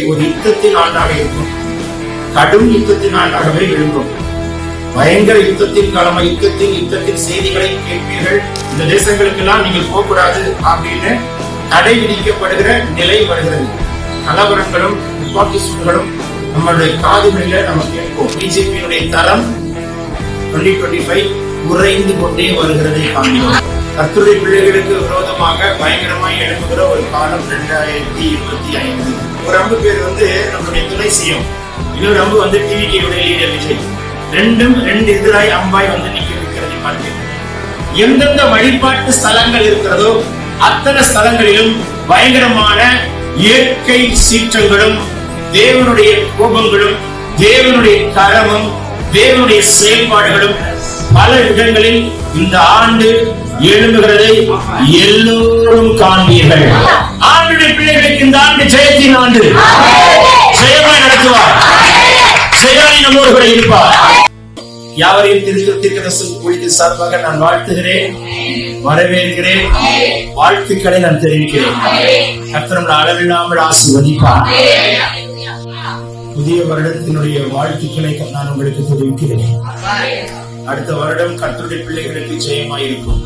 ஒரு யுத்தத்தின் ஆண்டாக இருக்கும். கடும் யுத்தத்தின் ஆண்டாகவே இருக்கும். பயங்கர யுத்தத்தின் காலமா யுத்தத்தின் செய்திகளை கேட்பீர்கள். இந்த தேசங்களுக்கெல்லாம் நீங்கள் போகக்கூடாது அப்படின்னு தடை விதிக்கப்படுகிற நிலை வருகிறது. கலவரங்களும் துப்பாக்கி சூடுகளும் நம்மளுடைய காதுகளில நம்ம கேட்போம். பிஜேபியினுடைய தரம் 2025 குறைந்து கொண்டே வருகிறதை காண்கிறோம். கர்த்தருடைய பிள்ளைகளுக்கு விரோதமாக பயங்கரமாய் எழுப்புகிற ஒரு காலம் 2025. ஒரு அம்பு பேர் நம்முடைய துணை செய்யும், இன்னொரு அம்பு டிவிகேயுடைய லீடர் விஜய். ரெண்டு எதிராய் அம்பாய் நிக்க இருக்கிறதை பார்க்கிறேன். எந்தெந்த வழிபாட்டு ஸ்தலங்கள் இருக்கிறதோ அத்தனை ஸ்தலங்களிலும் பயங்கரமான இயற்கை சீற்றங்களும் தேவனுடைய கோபங்களும் தேவனுடைய கரமும் தேவனுடைய செயல்பாடுகளும் பல இடங்களில் இந்த ஆண்டு எழுதுகிறதை எல்லோரும் காண்பீர்கள். ஆண்டுடைய பிள்ளைகளுக்கு இந்த ஆண்டு ஜெயத்தின் ஆண்டு. ஜெயமாய் நடத்துவார். ஜெயானி நம்மோடு கூட இருப்பார். யாவரையும் தீர்க்கதரிசன ஊழியத்தின் சார்பாக நான் வாழ்த்துகிறேன், வரவேற்கிறேன், வாழ்த்துக்களை நான் தெரிவிக்கிறேன். கர்த்தர் நம்மை அளவில்லாமல் ஆசீர்வதிப்பார். புதிய வருடத்தினுடைய வாழ்த்துக்களை நான் உங்களுக்கு தெரிவிக்கிறேன். அடுத்த வருடம் கர்த்தருடைய பிள்ளைகளுக்கு ஜெயமாயிருக்கும்.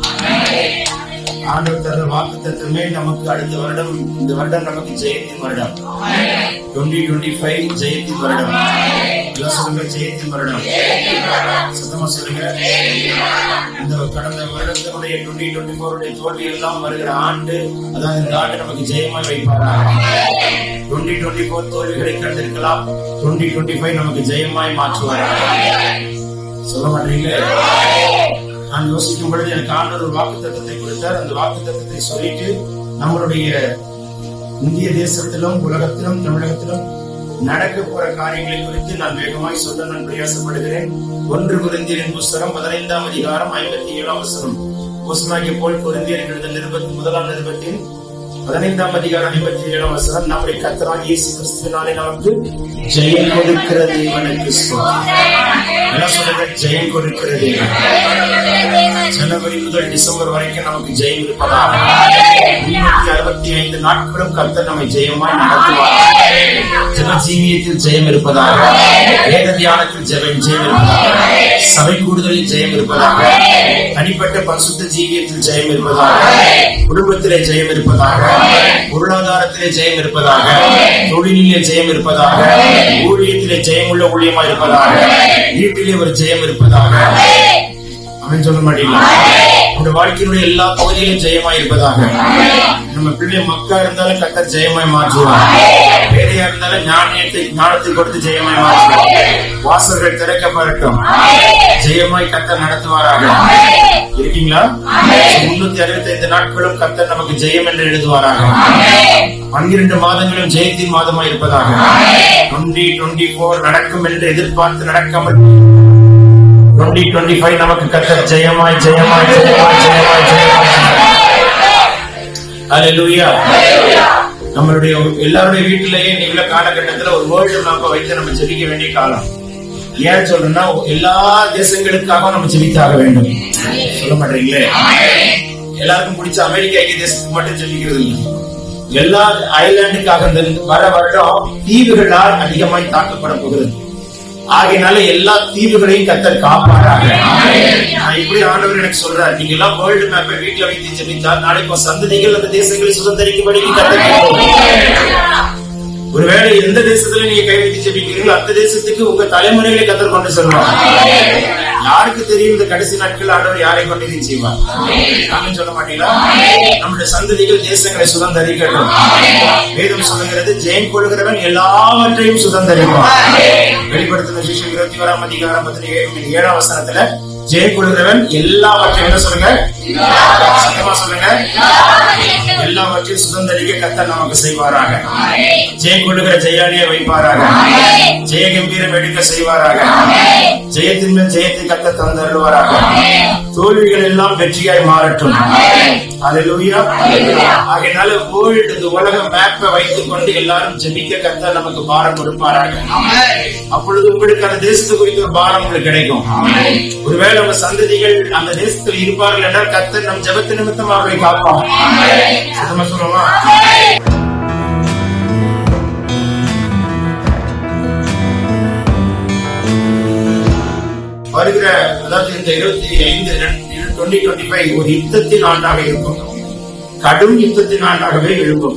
ஆண்டவர் தர வாக்குத்தத்தமே நமக்கு அடுத்த வருடம், இந்த வருடம் நமக்கு ஜெயத்தின் வருடம். 2025 ஜெயத்தின் வருடம். சொல்லுங்க, ஜெயத்தின் வருடம். சுத்தமா சொல்லுங்க. இந்த கடந்த வருடத்தினுடைய 2024 தோல்வி எல்லாம் வருகிற ஆண்டு, அதாவது இந்த ஆண்டு நமக்கு ஜெயமாய் வைப்பாராக. 2024 தோல்விகளை கண்டிருக்கலாம், 2025 நமக்கு ஜெயமாய் மாற்றுவாராக. சொல்ல மாட்டீங்களே? நான் யோசிக்கும் பொழுது எனக்கு ஆண்டவர் ஒரு வாக்கு தத்தத்தை கொடுத்தார். அந்த வாக்கு தத்தத்தை சொல்லிட்டு நம்மளுடைய இந்திய தேசத்திலும் உலகத்திலும் தமிழகத்திலும் நடக்க போற காரியங்களை குறித்து நான் வேகமாய் சொல்ல நான் பிரயாசப்படுகிறேன். 1 கொரிந்தியரின் புஸ்தகம் 15ஆம் அதிகாரம் 57ஆம் வசனம். போஸ்தலனாகிய பவுல் கொரிந்தியருக்கு எழுதின நிருபத்தின் 1ஆம் நிருபத்தின் 15ஆம் அதிகாரம் 57ஆம் வசனம். நம்முடைய கர்த்தராகிய இயேசு கிறிஸ்துவினாலே நமக்கு ஜெயம் கொடுக்கிற தேவனுக்கு ஜெயம் கொடுக்கிற தேவன். ஜனவரி முதல் டிசம்பர் வரைக்கும் நமக்கு ஜெயம் இருப்பதாக. 365 நாட்களும் கர்த்தர் நம்மை ஜெயமாய் நடத்துவார். ஜன ஜீவியத்தில் ஜெயம் இருப்பதாக, வேத தியானத்தில் ஜெயம் இருப்பதாக, சபை கூடுதலில் ஜெயம் இருப்பதாக, தனிப்பட்ட பரிசுத்த ஜீவியத்தில் ஜெயம் இருப்பதாக, குடும்பத்திலே ஜெயம் இருப்பதாக, பொருளாதாரத்திலே ஜெயம் இருப்பதாக, தொழிலிலே ஜெயம் இருப்பதாக, ஊழியத்திலே ஜெயமுள்ள ஊழியமா இருப்பதாக, வீட்டிலே ஒரு ஜெயம் இருப்பதாக. அவன் சொல்ல மாட்டீங்களா? நம்முடைய வாழ்க்கையினுடைய எல்லா பகுதியிலும் ஜெயமாய் இருப்பதாக. நம்ம பிள்ளை மக்கா இருந்தாலும் கர்த்தர் ஜெயமாய் மாற்றுவார். வேலையா இருந்தாலும் ஞானத்தை கொடுத்து ஜெயமாய் மாற்றுவார். வாசல்கள் திறக்கப்படட்டும், ஜெயமாய் கர்த்தர் நடத்துவாராக. இருக்கீங்களா? 365 நாட்களும் கர்த்தர் நமக்கு ஜெயம் என்று எழுதுவாராக. 12 மாதங்களும் ஜெயத்தின் மாதமாய் இருப்பதாக. 2024 நடக்கும் என்று எதிர்பார்த்து நடக்காமல் 2025 நமக்கு கர்த்தர் ஜெயமாய் ஜெயமாய் ஜெயமாய் ஜெயமாய் ஜெயமாய். ஹல்லேலூயா. நம்மளுடைய எல்லாருடைய வீட்டிலேயே இன்னைக்குள்ள காலகட்டத்தில் ஒரு வேர்ல்டு மேப்பை வைத்து நம்ம ஜெபிக்க வேண்டிய காலம். ஏன் சொல்றேன்னா, எல்லா தேசங்களுக்காக நம்ம ஜெபித்தாக வேண்டும். சொல்ல மாட்டீங்களே? எல்லாருக்கும் பிடிச்ச அமெரிக்கா ஐக்கிய தேசத்துக்கு மட்டும் ஜெபிக்கிறது இல்லை. எல்லா ஐலாண்டுக்காக வர வருடம் தீவுகளால் அதிகமாய் தாக்கப்பட போகிறது. ஆகையினால எல்லா தீவுகளையும் கர்த்தர் காப்பாராக. இப்படி ஆண்டவர் எனக்கு சொல்றார், நீங்க எல்லாம் வேர்ல்டு மேப்பை வீட்டுல வைத்து ஜெபித்தால் நாளைக்கு சந்ததிகள் அந்த தேசங்களை சுதந்திரிக்கும்படி கர்த்தர். ஒருவேளை எந்த தேசத்துல நீங்க கை வைத்து ஜெபிக்கிறீங்களோ அந்த தேசத்துக்கு உங்க தலைமுறைகளை கர்த்தர் கொண்டு சொல்லுவார். யாருக்கு தெரியும் இந்த கடைசி நாட்கள் ஆண்டவர் யாரை கொண்டு செய்வார்? நானும் சொல்ல மாட்டீங்களா? நம்முடைய சந்ததிகள் தேசங்களை சுதந்திரிக்கட்டும். வேதம் சொல்லுகிறது, ஜெயம் கொள்கிறவன் எல்லாவற்றையும் சுதந்திரிப்பான். வெளிப்படுத்தின விசேஷம் 21ஆம் அதிகாரம் 7ஆம் வசனத்துல ஜெயம் கொள்கிறவன் எல்லாவற்றையும், என்ன சொல்லுங்க? சத்தமா சொல்லுங்க. எல்லாவற்றையும் சுதந்திரிக்க கர்த்தர் நமக்கு செய்வாராக. ஜெயம் கொள்ளுகிற ஜெயாலியை வைப்பாராக. ஜெய கம்பீரம் எடுக்க செய்வாராக. ஜெயத்தின் மேல் ஜெயத்தை கர்த்தர் தந்தருள்வாராக. தோல்விகள் எல்லாம் வெற்றியாய் மாறட்டும். அல்லேலூயா. ஆகையினால வேர்ல்ட் உலக மேப்பை வைத்துக் கொண்டு எல்லாரும் ஜெபிக்க கர்த்தர் நமக்கு பாரம் கொடுப்பாராக. அப்பொழுது உங்களுக்கு அந்த தேசத்து குறித்த ஒரு பாரம் உங்களுக்கு கிடைக்கும். ஒருவேளை உங்க சந்ததிகள் அந்த தேசத்தில் இருப்பார்கள் என்றால் கர்த்தர் நம் ஜெபத்து நிமித்தமாக அவரை காப்பார். சொல்லுமா? வருகிற அதாவது இந்த 2025 ஒரு யுத்தத்தின் ஆண்டாக இருக்கும். கடும் யுத்தத்தின் ஆண்டாகவே எழும்பும்.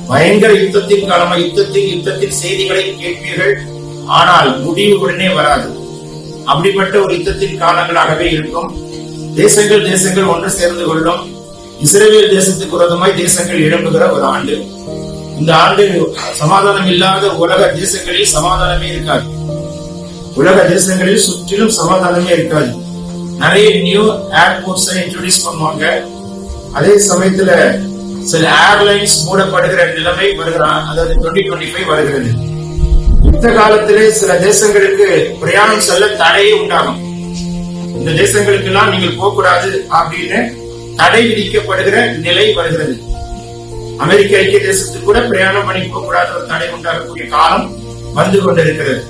பயங்கர யுத்தத்தின் காலமா யுத்தத்தின் செய்திகளை கேட்பீர்கள். ஆனால் முடிவு உடனே வராது. அப்படிப்பட்ட ஒரு யுத்தத்தின் காலங்களாகவே இருக்கும். தேசங்கள் ஒன்று சேர்ந்து கொள்ளும். இஸ்ரவேல் தேசத்துக்கு விரோதமாய் தேசங்கள் எழும்புகிற ஒரு ஆண்டு. இந்த ஆண்டு சமாதானம் இல்லாத உலக தேசங்களில் சமாதானமே இருக்காது. உலக தேசங்களில் சுற்றிலும் சமாதானமே இருக்காது. நிறைய நியூ ஏர்போர்ட்ஸ் இன்ட்ரோடியூஸ் பண்ணுவாங்க. அதே சமயத்துல சில ஏர்லைன்ஸ் மூடப்படுகிற நிலைமை வருகிறான். அதாவது 2025 வருகிறது. இந்த காலத்திலே சில தேசங்களுக்கு பிரயாணம் செல்ல தடையே உண்டாகும். இந்த தேசங்களுக்கு எல்லாம் நீங்கள் போகக்கூடாது அப்படின்னு தடை விதிக்கப்படுகிற நிலை வருகிறது. அமெரிக்க ஐக்கிய தேசத்துக்கு கூட பிரயாணம் பண்ணி போகக்கூடாத ஒரு தடை உண்டாகக்கூடிய காலம் வந்து கொண்டிருக்கிறது.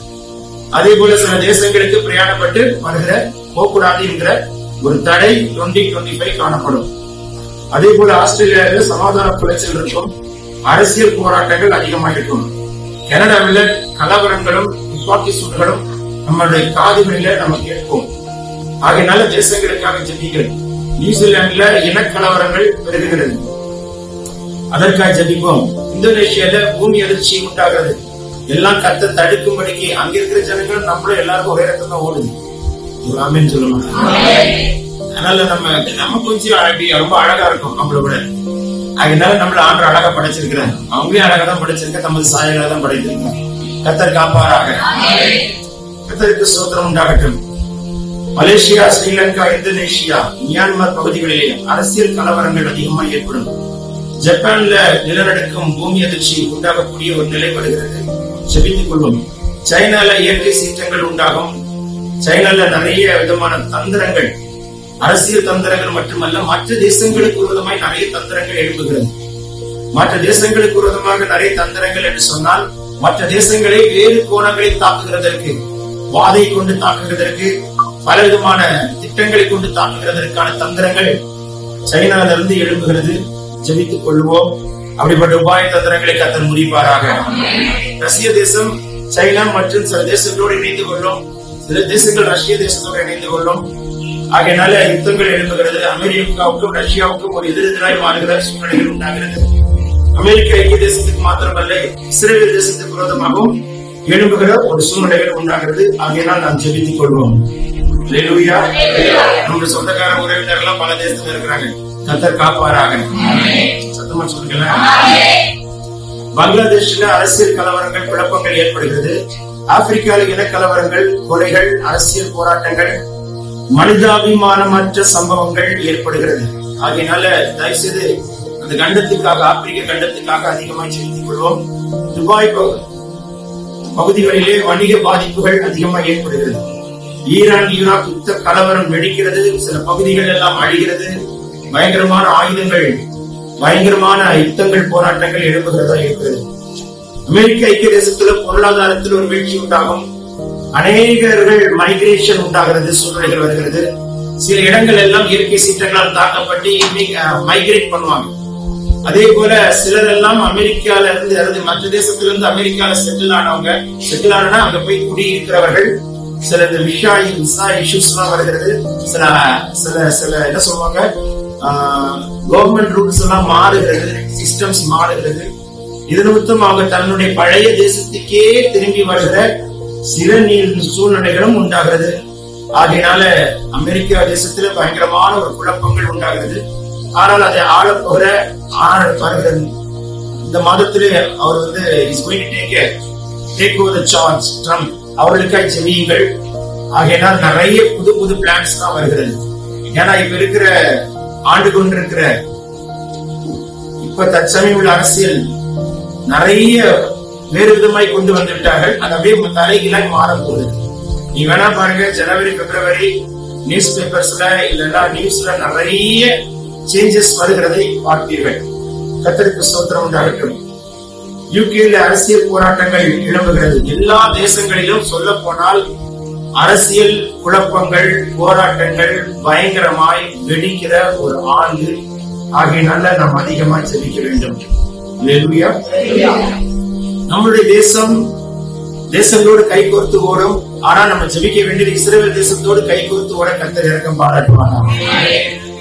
அதே போல சில தேசங்களுக்கு பிரயாணப்பட்டு வருகிற போகக்கூடாது என்கிற ஒரு தடை 2025 காணப்படும். அதே போல ஆஸ்திரேலியாவில் சமாதான குலைச்சல் இருக்கும். அரசியல் போராட்டங்கள் அதிகமாக இருக்கும். கனடாவில் கலவரங்களும் துப்பாக்கி சூடுகளும் நம்மளுடைய காதுகளில நம்ம கேட்போம். ஆகையினால தேசங்களுக்காக ஜெபிக்கிறோம். நியூசிலாந்துல இனக்கலவரங்கள் பெருகுகிறது. அதற்காக ஜெபிப்போம். இந்தோனேஷியால பூமி அதிர்ச்சி உண்டாகிறது. எல்லாம் கத்த தடுக்கும்படிக்கு அங்க இருக்கிற ஜனங்களும் நம்மளும் எல்லாருக்கும் ஒரே இடத்துல தான் ஓடுது. ஆமென் சொல்லுவாங்க. அதனால நம்ம கொஞ்சம் ரொம்ப அழகா இருக்கும் நம்மள விட. அதனால நம்மள ஆண்டு அழகா படைச்சிருக்கிறாங்க. அவங்களே அழகா தான் படைச்சிருக்க, நமது சாயலாக தான் படைத்திருக்காங்க. கத்தர் காப்பாராக. கத்தருக்கு ஸ்தோத்திரம் உண்டாகட்டும். மலேசியா, ஸ்ரீலங்கா, இந்தோனேஷியா, மியான்மர் பகுதிகளிலே அரசியல் கலவரங்கள் அதிகமாக ஏற்படும். ஜப்பான்ல நிலநடுக்கம், பூமி அதிர்ச்சி உண்டாகக்கூடிய ஒரு நிலை வருகிறது. செபித்துக் கொள்வோம். சைனால இயற்கை சீற்றங்கள் உண்டாகும். சைனால நிறைய விதமான தந்திரங்கள், அரசியல் தந்திரங்கள் மட்டுமல்ல, மற்ற தேசங்களுக்கு விரோதமாய் நிறைய தந்திரங்கள் எழுப்புகிறது. மற்ற தேசங்களுக்கு விரோதமாக நிறைய தந்திரங்கள் என்று சொன்னால், மற்ற தேசங்களை வேறு கோணங்களில் தாக்குகிறதற்கு, வாதை கொண்டு தாக்குகிறதற்கு, பல விதமான திட்டங்களை கொண்டு தாக்குகிறதற்கான தந்திரங்கள் சைனால இருந்து எழுப்புகிறது. ஜெபித்துக் கொள்வோம். அப்படிப்பட்ட உபாய தந்திரங்களை கத்தர் முடிப்பாராக. ரஷ்ய தேசம் சைனா மற்றும் சில தேசங்களோடு இணைந்து கொள்ளும். சில தேசங்கள் ரஷ்ய தேசத்தோடு இணைந்து கொள்ளும். ஆகையினால யுத்தங்கள் எழுப்புகிறது. அமெரிக்காவுக்கும் ரஷ்யாவுக்கும் ஒரு எதிரெதிராய் மாறுகிற சூழ்நிலைகள் உண்டாகிறது. அமெரிக்க ஐக்கிய தேசத்துக்கு மாத்திரமல்ல, இஸ்ரேல் தேசத்துக்கு விரோதமாகவும் எழுப்புகிற ஒரு சூழ்நிலைகள் உண்டாகிறது. ஆகையினால் நாம் ஜெபித்துக் கொள்வோம். அல்லேலூயா. நம்முடைய சொந்தக்கார உறவினர் எல்லாம் பல தேசத்துல இருக்கிறாங்க. கத்தர் காப்பாராக. சத்தமா சொல்லுங்க. பங்களாதேஷ்ல அரசியல் கலவரங்கள், குழப்பங்கள் ஏற்படுகிறது. ஆப்பிரிக்காவில் இனக்கலவரங்கள், கொலைகள், அரசியல் போராட்டங்கள், மனிதாபிமானமற்ற சம்பவங்கள் ஏற்படுகிறது. ஆகையினால தயவுசெய்து அந்த கண்டத்துக்காக, ஆப்பிரிக்க கண்டத்துக்காக அதிகமாக செலுத்திக் கொள்வோம். துபாய் பகுதிகளிலே வணிக பாதிப்புகள் அதிகமாக ஏற்படுகிறது. ஈரான் ஈராக் யுத்த கலவரம் வெடிக்கிறது. சில பகுதிகள் எல்லாம் அழிகிறது. பயங்கரமான ஆயுதங்கள், பயங்கரமான யுத்தங்கள், போராட்டங்கள் எழுப்புகிறதா இருக்கிறது. அமெரிக்க ஐக்கிய தேசத்துல பொருளாதாரத்தில் ஒரு வீழ்ச்சி உண்டாகும். அநேகர்கள் மைக்ரேஷன் உண்டாகிறது, சூழ்நிலைகள் வருகிறது. சில இடங்கள் எல்லாம் இயற்கை சீற்றங்களால் தாக்கப்பட்டு மைக்ரேட் பண்ணுவாங்க. அதே போல சிலர் எல்லாம் அமெரிக்கால இருந்து, அதாவது மற்ற தேசத்திலிருந்து அமெரிக்கால செட்டில் ஆனா அங்க போய் குடியிருக்கிறவர்கள். சில இந்த விசா இஷ்யூஸ் எல்லாம் வருகிறது. சில என்ன சொல்லுவாங்க, கவர்மெண்ட் ரூல்ஸ் எல்லாம் மாறுகிறது, சிஸ்டம்ஸ் மாறுகிறது. இது நிமித்தம் அவங்க தன்னுடைய பழைய தேசத்துக்கே திரும்பி வருகிற சில சூழ்நிலைகளும் உண்டாகிறது. ஆகையினால அமெரிக்கா தேசத்துல பயங்கரமான ஒரு குழப்பங்கள் உண்டாகிறது. ஆனால் அதை ஆளப்போகிற வருகிற இந்த மாதத்திலே அவர் வந்து take over the charge Trump. அவர்களுக்காக ஜெபியுங்கள். ஆகையினால் நிறைய புது புது பிளான்ஸ் தான் வருகிறது. ஏன்னா இப்ப இருக்கிற ஆண்டு கொண்டிருக்கிற இப்ப தற்சமயம் உள்ள அரசியல் நிறைய வேறு விதமாய் கொண்டு வந்து விட்டார்கள். அது அப்படியே தலைகீழாய் மாறப்போகுது. நீ வேணா பாருங்க, ஜனவரி பிப்ரவரி நியூஸ் பேப்பர்ஸ்ல இல்லைன்னா நியூஸ்ல நிறைய சேஞ்சஸ் வருகிறதை பார்ப்பீர்கள். கர்த்தருக்கு ஸ்தோத்திரம் உண்டாகட்டும். யூகேல அரசியல் போராட்டங்கள் எழும்புகிறது. எல்லா தேசங்களிலும் சொல்ல போனால் அரசியல் குழப்பங்கள், போராட்டங்கள் பயங்கரமாய் வெடிக்கிற ஒரு ஆண்டு. ஆகையினால நாம் அதிகமாய் ஜெபிக்க வேண்டும். அல்லேலூயா. நம்முடைய தேசங்களோடு கைகோர்த்து ஓடும். ஆனா நம்ம ஜெபிக்க வேண்டியது இஸ்ரவேல் தேசத்தோடு கைகோர்த்து ஓட கர்த்தர் இரக்கம் பாராட்டுவானா.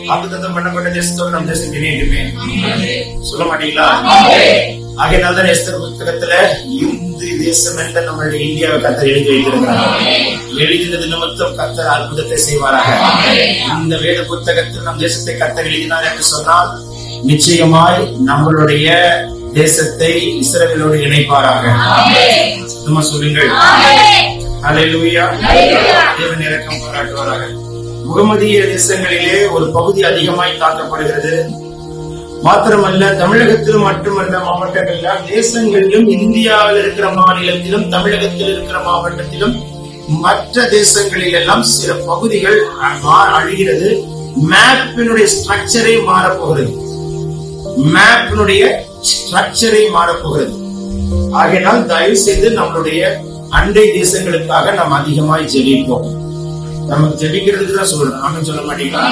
வாக்குத்தத்தம் பண்ணப்பட்ட தேசத்தோடு நம்ம தேசம் இணையுமே. சொல்ல மாட்டீங்களா? ஆகையினால்தான் எஸ்தர் புத்தகத்துல இந்து தேசம் என்ற நம்மளுடைய இந்தியாவை கர்த்தர் எழுதி வைத்திருக்கிறார். எழுதினது நிமித்தம் கர்த்தர் அற்புதத்தை செய்வாராக. இந்த வேத புத்தகத்தில் நம் தேசத்தை கர்த்தர் எழுதினார் என்று சொன்னால் நிச்சயமாய் நம்மளுடைய தேசத்தை இஸ்ரவேலோடு இணைப்பாராக. சுத்தமா சொல்லுங்கள். அல்லேலூயா. தேவன் இரக்கம் பாராட்டுவாராக. முகமதிய தேசங்களிலே ஒரு பகுதி அதிகமாய் தாக்கப்படுகிறது. மாத்திரமல்ல, தமிழகத்திலும் மட்டுமல்ல, மாவட்டங்கள்ல தேசங்களிலும், இந்தியாவில் இருக்கிற மாநிலத்திலும், தமிழகத்தில் இருக்கிற மாவட்டத்திலும், மற்ற தேசங்களில் எல்லாம் சில பகுதிகள் அழிகிறது. மேப்பினுடைய ஸ்ட்ரக்சரே மாறப்போகிறது. மாறப்போகிறது. ஆகையினால் தயவு செய்து நம்மளுடைய அண்டை தேசங்களுக்காக நாம் அதிகமாய் ஜெபிப்போம். நமக்கு ஜெபிக்கிறதுக்கு தான் சொல்றேன். ஆமென் சொல்ல மாட்டீங்களா?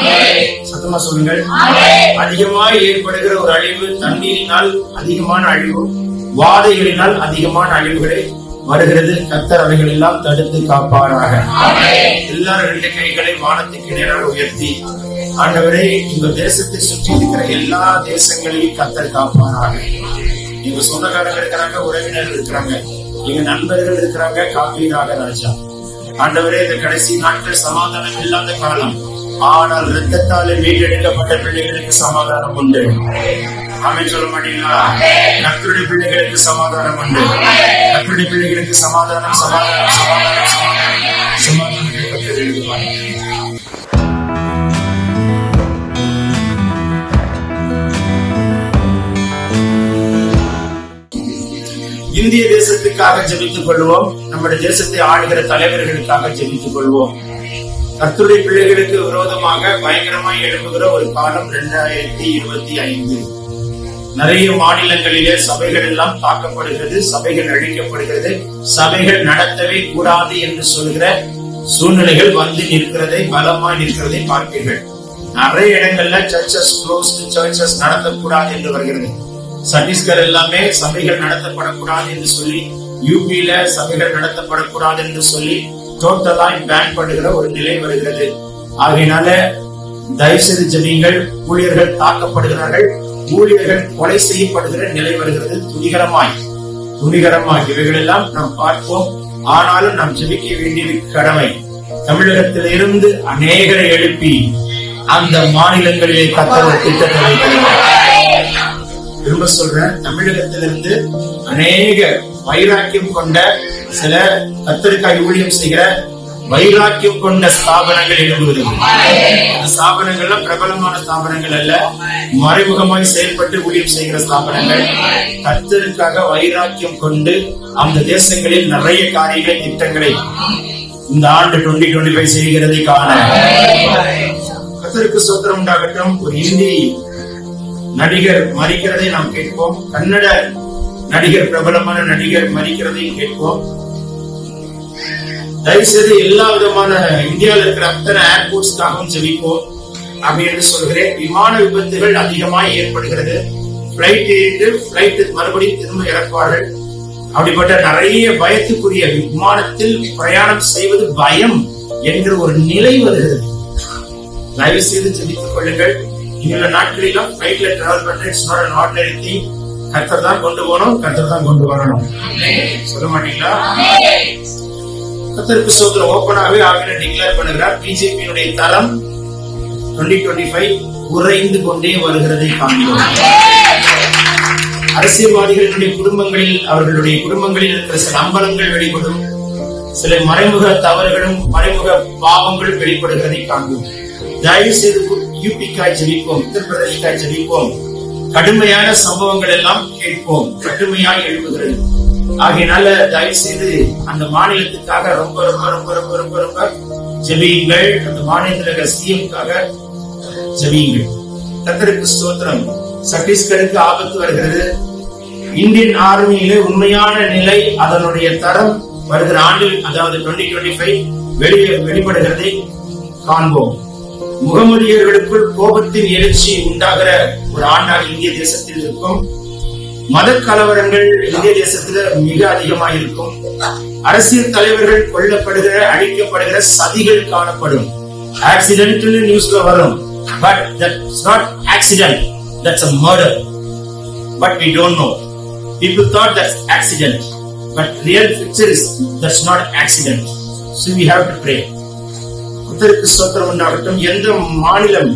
சத்தமா சொல்லுங்கள். அதிகமாய் ஏற்படுகிற ஒரு அழிவு, தண்ணீரினால் அதிகமான அழிவு, வாதைகளினால் அதிகமான அழிவுகளை வருகிறது. கர்த்தர் அவைகள் எல்லாம் தடுத்து காப்பாராக. எல்லாரும் 2 கைகளை வானத்துக்கு நேராக உயர்த்தி, ஆண்டவரே, இந்த தேசத்தை சுற்றி இருக்கிற எல்லா தேசங்களையும் கர்த்தர் காப்பாராக. எங்க சொந்தக்காரங்க இருக்கிறாங்க, உறவினர்கள் இருக்கிறாங்க, எங்க நண்பர்கள் இருக்கிறாங்க. காப்பீராக ராஜா. ஆண்டவரே, இந்த கடைசி நாட்கள் சமாதானம் இல்லாத காலம். ஆனால் இரத்தத்தாலே மீட்டெடுக்கப்பட்ட பிள்ளைகளுக்கு சமாதானம் உண்டு. ஆமென் சொல்ல மாட்டீங்களா? கர்த்தருடைய பிள்ளைகளுக்கு சமாதானம் உண்டு. கர்த்தருடைய பிள்ளைகளுக்கு சமாதானம், சமாதானம், சமாதானம், சமாதானம், சமாதானத்தை கர்த்தர் எழுதுவார். இந்திய தேசத்துக்காக ஜெபித்துக் கொள்வோம். நம்முடைய தேசத்தை ஆளுகிற தலைவர்களுக்காக ஜெபித்துக் கொள்வோம். கர்த்தருடைய பிள்ளைகளுக்கு விரோதமாக பயங்கரமாய் எழுப்புகிற ஒரு காலம் 2025. நிறைய மாநிலங்களிலே சபைகள் எல்லாம் தாக்கப்படுகிறது, சபைகள் அழிக்கப்படுகிறது, சபைகள் நடத்தவே கூடாது என்று சொல்கிற சூழ்நிலைகள் வந்து நிற்கிறதை, பலமாய் நிற்கிறதை பார்ப்பீர்கள். நிறைய இடங்கள்ல சர்ச்சஸ் நடத்தக்கூடாது என்று வருகிறது. சத்தீஸ்கர் எல்லாமே சபைகள் நடத்தப்படக்கூடாது என்று சொல்லி, யூபியில சபைகள் நடத்தப்படக்கூடாது என்று சொல்லி டோட்டலாய் பேன் பண்ணுகிற ஒரு நிலை வருகிறது. ஆகையினால தயவுசெய்து ஜெபியுங்கள். ஊழியர்கள் தாக்கப்படுகிறார்கள், ஊழியர்கள் கொலை செய்யப்படுகிற நிலை வருகிறது. துணிகரமாய் இவைகள் எல்லாம் நாம் பார்ப்போம். ஆனாலும் நாம் ஜெபிக்க வேண்டியது கடமை. தமிழகத்திலிருந்து அநேகரை எழுப்பி அந்த மாநிலங்களிலே கர்த்தர் ஒரு திட்டத்தை வைத்திருக்கிறார். திரும்ப சொல்றேன், தமிழகத்திலிருந்து அநேக வைராக்கியம் கொண்ட சில கர்த்தருக்காய் ஊழியம் செய்கிற வைராக்கியம் கொண்ட ஸ்தாபனங்கள் எழும்புகிறது. அந்த ஸ்தாபனங்கள்ல பிரபலமான ஸ்தாபனங்கள் அல்ல, மறைமுகமாய் செயல்பட்டு ஊழியம் செய்கிற ஸ்தாபனங்கள். கர்த்தருக்காக வைராக்கியம் கொண்டு அந்த தேசங்களில் நிறைய காரியங்களை, திட்டங்களை இந்த ஆண்டு 2025 செய்கிறதை காண கர்த்தருக்கு ஸ்தோத்திரம் உண்டாகட்டும். ஒரு இந்தி நடிகர் மறிக்கிறதை நாம் கேட்போம். கன்னட நடிகர், பிரபலமான நடிகர் மறிக்கிறதை கேட்போம். தயவுசெய்து எல்லா விதமான இந்தியாவில் இருக்கிற அத்தனை ஏர்போர்ட்ஸ்க்காகவும் ஜெபிப்போம். அப்படி என்று சொல்கிறேன். விமான விபத்துகள் அதிகமாய் ஏற்படுகிறது. பிளைட் மறுபடியும் திரும்ப இறக்குவார்கள். அப்படிப்பட்ட நிறைய பயத்துக்குரிய, விமானத்தில் பிரயாணம் செய்வது பயம் என்கிற ஒரு நிலை வருகிறது. தயவு செய்து ஜெபித்துக் கொள்ளுங்கள். இந்த நாட்களிலும் பிளைட்ல டிராவல் பண்ற it's not an ordinary thing. கர்த்தர் தான் கொண்டு போகணும், கர்த்தர் தான் கொண்டு வரணும். சொல்ல மாட்டீங்களா? கர்த்தருக்கு ஸ்தோத்திரம். ஓப்பனாகவே ஆவியானவர் டிக்ளேர் பண்ணுகிறார், பிஜேபியினுடைய தரம் 2025 குறைந்து கொண்டே வருகிறதை காண்கிறோம். அரசியல்வாதிகளுடைய குடும்பங்களில், அவர்களுடைய குடும்பங்களில் இருக்கிற சில அம்பலங்கள் வெளிப்படும், சில மறைமுக தவறுகளும் மறைமுக பாவங்களும் வெளிப்படுகிறதை காண்போம். தயவு செய்து யூபிக்காய் ஜெபிப்போம், உத்தரப்பிரதேஷ்காய் ஜெபிப்போம். கடுமையான சம்பவங்கள் எல்லாம் கேட்போம். கடுமையாய் எழுப்புகிறது. ஆகையினால தயவு செய்து அந்த மாநிலத்துக்காக ரொம்ப ரொம்ப ரொம்ப ரொம்ப ரொம்ப ரொம்ப ஜெபியுங்கள். அந்த மாநிலத்தில் சிஎம்காக ஜெபியுங்கள். கர்த்தருக்கு ஸ்தோத்திரம். சத்தீஸ்கருக்கு ஆபத்து வருகிறது. இந்தியன் ஆர்மியிலே உண்மையான நிலை, அதனுடைய தரம் வருகிற ஆண்டில், அதாவது 2025 வெளிப்படுகிறதை காண்போம். முகமதியர்களுக்குள் கோபத்தின் எழுச்சி உண்டாகிற ஒரு ஆண்டாக இந்திய தேசத்தில் இருக்கும். மத கலவரங்கள் இந்திய தேசத்துல மிக அதிகமாக இருக்கும். அரசியல் தலைவர்கள் கொல்லப்படுகிற, அழிக்கப்படுகிற சதிகள் காணப்படும். ஆக்சிடென்ட் நியூஸ்ல வரும். But that's not accident. That's a murder. But we don't know. People thought that's accident. But real picture is that's not accident. So we have to pray. கர்த்தருக்கு ஸ்தோத்திரம் உண்டாகட்டும். எந்த மாநிலம்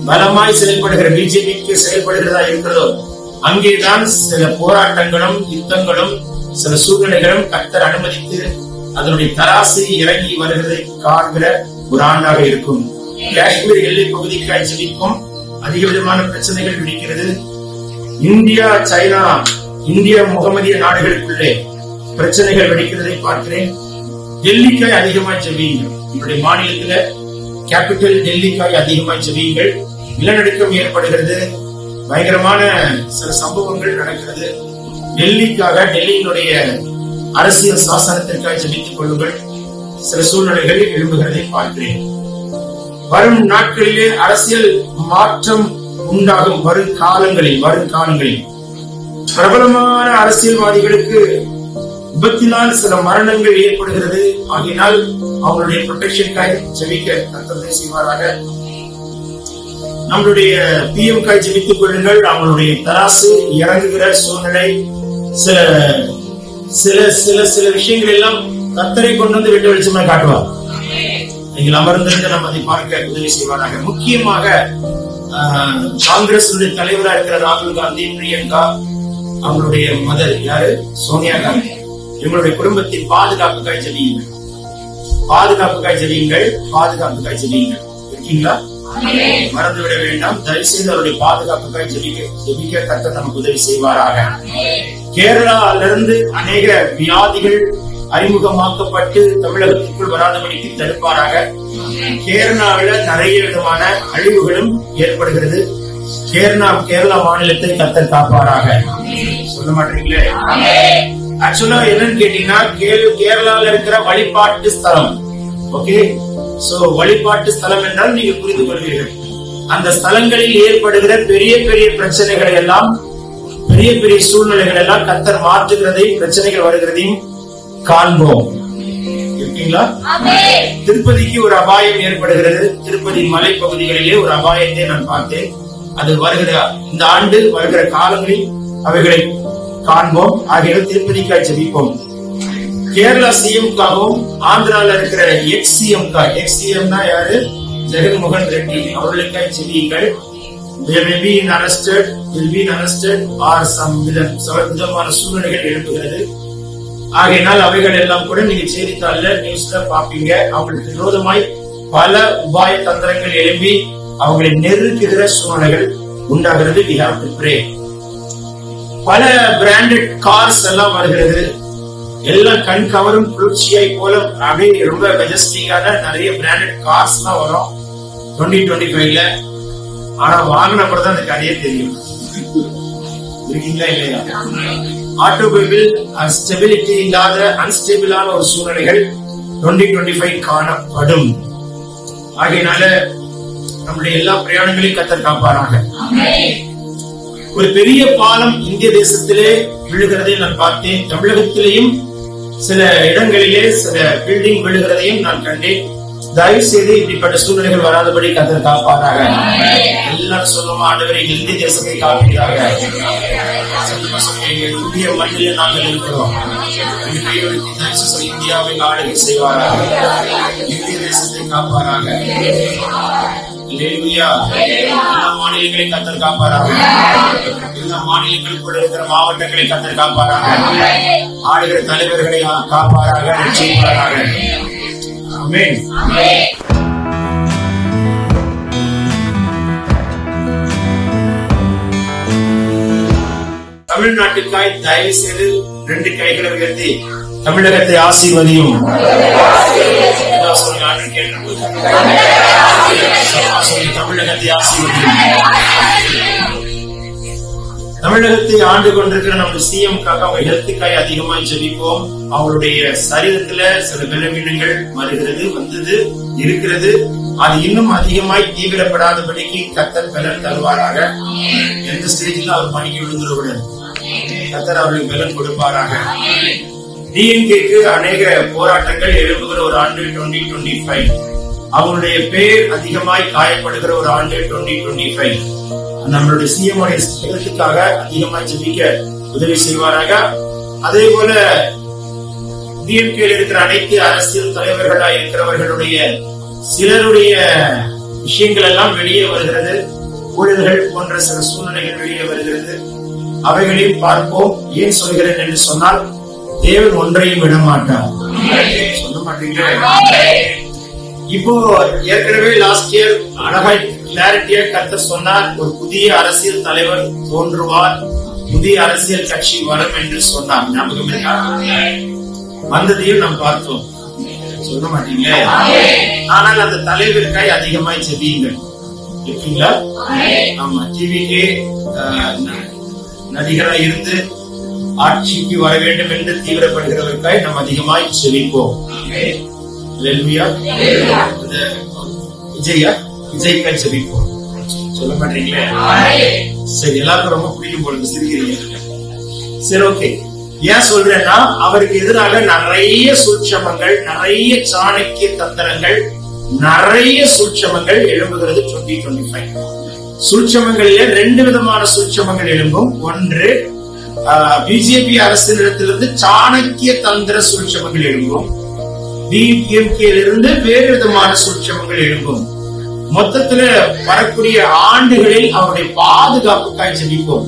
பலமாய் செயல்படுகிற பிஜேபிக்கு செயல்படுகிறதா இருக்கிறதோ அங்கேதான் சில போராட்டங்களும் யுத்தங்களும் சில சூழ்நிலைகளும் கர்த்தர் அனுமதித்து அதனுடைய தராசு இறங்கி வருகிறதை காண்கிற ஒரு ஆண்டாக இருக்கும். காஷ்மீர் எல்லை பகுதிக்காய் ஜெபிக்கும். அதிக விதமான பிரச்சனைகள் வெடிக்கிறது. இந்தியா, சைனா, இந்திய முகமதிய நாடுகளுக்குள்ளே பிரச்சனைகள் வெடிக்கிறதை பார்க்கிறேன். டெல்லிக்காய் அதிகமாய் ஜெபியுங்கள். உங்களுடைய மாநிலத்துல கேபிட்டல் டெல்லிக்காய் அதிகமாய் ஜெபியுங்கள். நிலநடுக்கம் ஏற்படுகிறது. பயங்கரமான சில சம்பவங்கள் நடக்கிறது. டெல்லிக்காக, டெல்லியினுடைய அரசியல் சாசனத்திற்காக ஜெபித்துக் கொள்ளுங்கள். சில சூழ்நிலைகள் எழும்புகிறதை பார்க்கிறேன். வரும் நாட்களிலே அரசியல் மாற்றம் உண்டாகும். வரும் காலங்களில் பிரபலமான அரசியல்வாதிகளுக்கு விபத்தினால் சில மரணங்கள் ஏற்படுகிறது. ஆகினால் அவங்களுடைய ப்ரொடெக்ஷனுக்காக ஜெபிக்க கர்த்தர் செய்வாராக. நம்மளுடைய பிஎம் காய் ஜெபித்துக் கொள்ளுங்கள். அவங்களுடைய தராசு இறங்குகிற சூழ்நிலை, சில சில சில சில விஷயங்கள் எல்லாம் கர்த்தரை கொண்டு வந்து வெட்ட வெளிச்சமாக காட்டுவார். நீங்கள் அமர்ந்திருந்து நம்ம அதை பார்க்க உதவி செய்வாராக. முக்கியமாக காங்கிரஸ் தலைவராக இருக்கிற ராகுல் காந்தி, பிரியங்கா, அவங்களுடைய மதர் யாரு, சோனியா காந்தி, இவங்களுடைய குடும்பத்தின் பாதுகாப்புக்காய் ஜெபியுங்கள். இருக்கீங்களா? மறந்துவிட வேண்டாம். தயவு செய்து அவருடைய பாதுகாப்புக்காய் ஜெபிக்க கர்த்தர் நமக்கு உதவி செய்வாராக. கேரளாவிலிருந்து அநேக வியாதிகள் அறிமுகமாக்கப்பட்டு தமிழகத்திற்குள் வராதபடிக்கு தடுப்பாராக. கேரளாவில நிறைய விதமான அழிவுகளும் ஏற்படுகிறது. கேரளா மாநிலத்தை கர்த்தர் காப்பாராக. சொல்ல மாட்டீங்களே? ஆக்சுவலா என்னன்னு கேட்டீங்கன்னா, கேரளால இருக்கிற வழிபாட்டு ஸ்தலம். ஓகே, சோ வழிபாட்டு ஸ்தலம் என்றால் நீங்க புரிந்து கொள்வீர்கள். அந்த ஸ்தலங்களில் ஏற்படுகிற பெரிய பெரிய பிரச்சனைகளை எல்லாம், பெரிய பெரிய சூழ்நிலைகள் எல்லாம் கர்த்தர் மாற்றுகிறதை, பிரச்சனைகள் வருகிறதையும் காண்போம். இருக்கீங்களா? திருப்பதிக்கு ஒரு அபாயம் ஏற்படுகிறது. திருப்பதி மலை பகுதிகளிலே ஒரு அபாயத்தை நான் பார்த்தேன். அது வருகிற இந்த ஆண்டு வருகிற காலங்களில் அவைகளை காண்போம். ஆகிய திருப்பதிக்காய் ஜெபிப்போம். கேரளா சிஎம்காகவும் ஆந்திரால இருக்கிற எக்ஸ்-சிஎம் யாரு, ஜெகன்மோகன் ரெட்டி, அவர்களுக்காய் ஜெபியுங்கள். They may be arrested, will be arrested or some விதமான சூழ்நிலைகள் எழுப்புகிறது. ஆகையினால் அவைகள் எல்லாம் கூட நீங்க செய்தித்தாள்ல நியூஸ்ல பாப்பீங்க. அவங்களுக்கு விரோதமாய் பல உபாய தந்திரங்கள் எழும்பி அவங்களை நெருக்குகிற சூழ்நிலைகள் உண்டாகிறது. We have to pray. பல பிராண்டட் கார்ஸ் எல்லாம் வருகிறது. எல்லாம் கண் கவரும் குளிர்ச்சியாய் போல அப்படியே ரொம்ப மெஜஸ்டிக்கான நிறைய பிராண்டட் கார்ஸ் எல்லாம் வரும் 2025ல. ஆனா வாங்கின அப்புறம் அந்த கதையே தெரியும். இருக்கீங்களா இல்லையா? ஆட்டோமொபைல் ஸ்டெபிலிட்டி இல்லாத அன்ஸ்டேபிளான ஒரு சூழ்நிலைகள் 2025 காணப்படும். ஆகையினால நம்முடைய எல்லா பிரயாணங்களையும் கர்த்தர் காப்பாராக. ஒரு பெரிய பாலம் இந்திய தேசத்திலே விழுகிறதை நான் பார்த்தேன். தமிழகத்திலேயும் சில இடங்களிலே சில பில்டிங் விழுகிறதையும் நான் கண்டேன். தயவு செய்து இப்படிப்பட்ட சூழ்நிலைகள் வராதபடி கர்த்தர் காப்பாராக. எல்லாரும் சொல்லுமா, ஆண்டவரே இந்திய தேசத்தை காப்பீராக. இந்திய மண்ணில் நாங்கள் இருக்கிறோம். இந்தியாவை ஆளுகை செய்வாராக. இந்திய தேசத்தை காப்பாராக. எல்லா மாநிலங்களையும் கர்த்தர் காப்பாராக. எல்லா மாநிலங்களுக்குள்ள இருக்கிற மாவட்டங்களை கர்த்தர் காப்பாராக. ஆளுகிற தலைவர்களை காப்பாராக, ரட்சிப்பாராக. ஆமென். தமிழ்நாட்டுக்காய் தயவு செய்து 2 கைகளை உயர்த்தி தமிழகத்தை ஆசீர்வதியும். தமிழகத்தை ஆசீர்வதியும். தமிழகத்தை ஆண்டு கொண்டிருக்கிற நம்ம சிஎம்காக அவங்க ஹெல்த்துக்காய் அதிகமாய் ஜெபிப்போம். அவங்களுடைய சரீரத்துல சில பலவீனங்கள் வருகிறது, வந்தது, இருக்கிறது. அது இன்னும் அதிகமாய் தீவிரப்படாதபடிக்கு கர்த்தர் பலன் தருவாராக. எந்த ஸ்டேஜில் அவர் பணிக்கு விழுந்துடக்கூடாது. கர்த்தர் அவர்களுக்கு பலன் கொடுப்பாராக. டிஎன்கேக்கு அநேக போராட்டங்கள் எழுப்புகிற ஒரு ஆண்டு 2025. அவங்களுடைய பேர் அதிகமாய் காயப்படுகிற ஒரு ஆண்டு 2025. நம்மளுடைய சிஎம்ஓடைய செயலுக்காக அதிகமாய் ஜெபிக்க உதவி செய்வாராக. அதே போல டிஎம்கேல இருக்கிற அனைத்து அரசியல் தலைவர்களாய் இருக்கிறவர்களுடைய சிலருடைய விஷயங்கள் எல்லாம் வெளியே வருகிறது. ஊழல்கள் போன்ற சில சூழ்நிலைகள் வெளியே வருகிறது. அவைகளையும் பார்ப்போம். ஏன் சொல்கிறேன் என்று சொன்னால், தேவன் ஒன்றையும் விட மாட்டார். சொல்ல மாட்டீங்க. இப்போ ஏற்கனவே லாஸ்ட் இயர் அழகாய் கிளாரிட்டியா கர்த்தர் சொன்னார், ஒரு புதிய அரசியல் தலைவர் தோன்றுவார், புதிய அரசியல் கட்சி வரும் என்று சொன்னார். ஞாபகம் இருக்கா? வந்ததையும் நாம் பார்த்தோம். சொல்ல மாட்டீங்க. ஆனால் அந்த தலைவருக்காய் அதிகமாய் ஜெபியுங்கள். இருக்கீங்களா? ஆமா. டிவிக்கே நடிகராய் இருந்து ஆட்சிக்கு வர வேண்டும் என்று தீவிரப்படுகிறவருக்காய் நாம் அதிகமாய் ஜெபிப்போம். விஜய்க்காய் ஜெபிப்போம். சொல்ல மாட்டீங்களே? சரி, எல்லாருக்கும் ரொம்ப பிடிக்கும் பொழுது சிரிக்கிறீங்க. சரி, ஓகே. ஏன் சொல்றேன்னா, அவருக்கு எதிராக நிறைய சூட்சமங்கள், நிறைய சாணக்கிய தந்திரங்கள், நிறைய சூட்சமங்கள் எழும்புகிறது 2025. சூட்சமங்களிலே 2 விதமான சூட்சமங்கள் எழும்பும். ஒன்று, பிஜேபி அரசிடத்திலிருந்து சாணக்கிய தந்திர சூட்சமங்கள் எழும்பும். டிஎம்கேலிருந்து வேறு விதமான சூட்சமங்கள் எழும்பும். மொத்தத்துல வரக்கூடிய ஆண்டுகளில் அவருடைய பாதுகாப்புக்காய் ஜெபிப்போம்.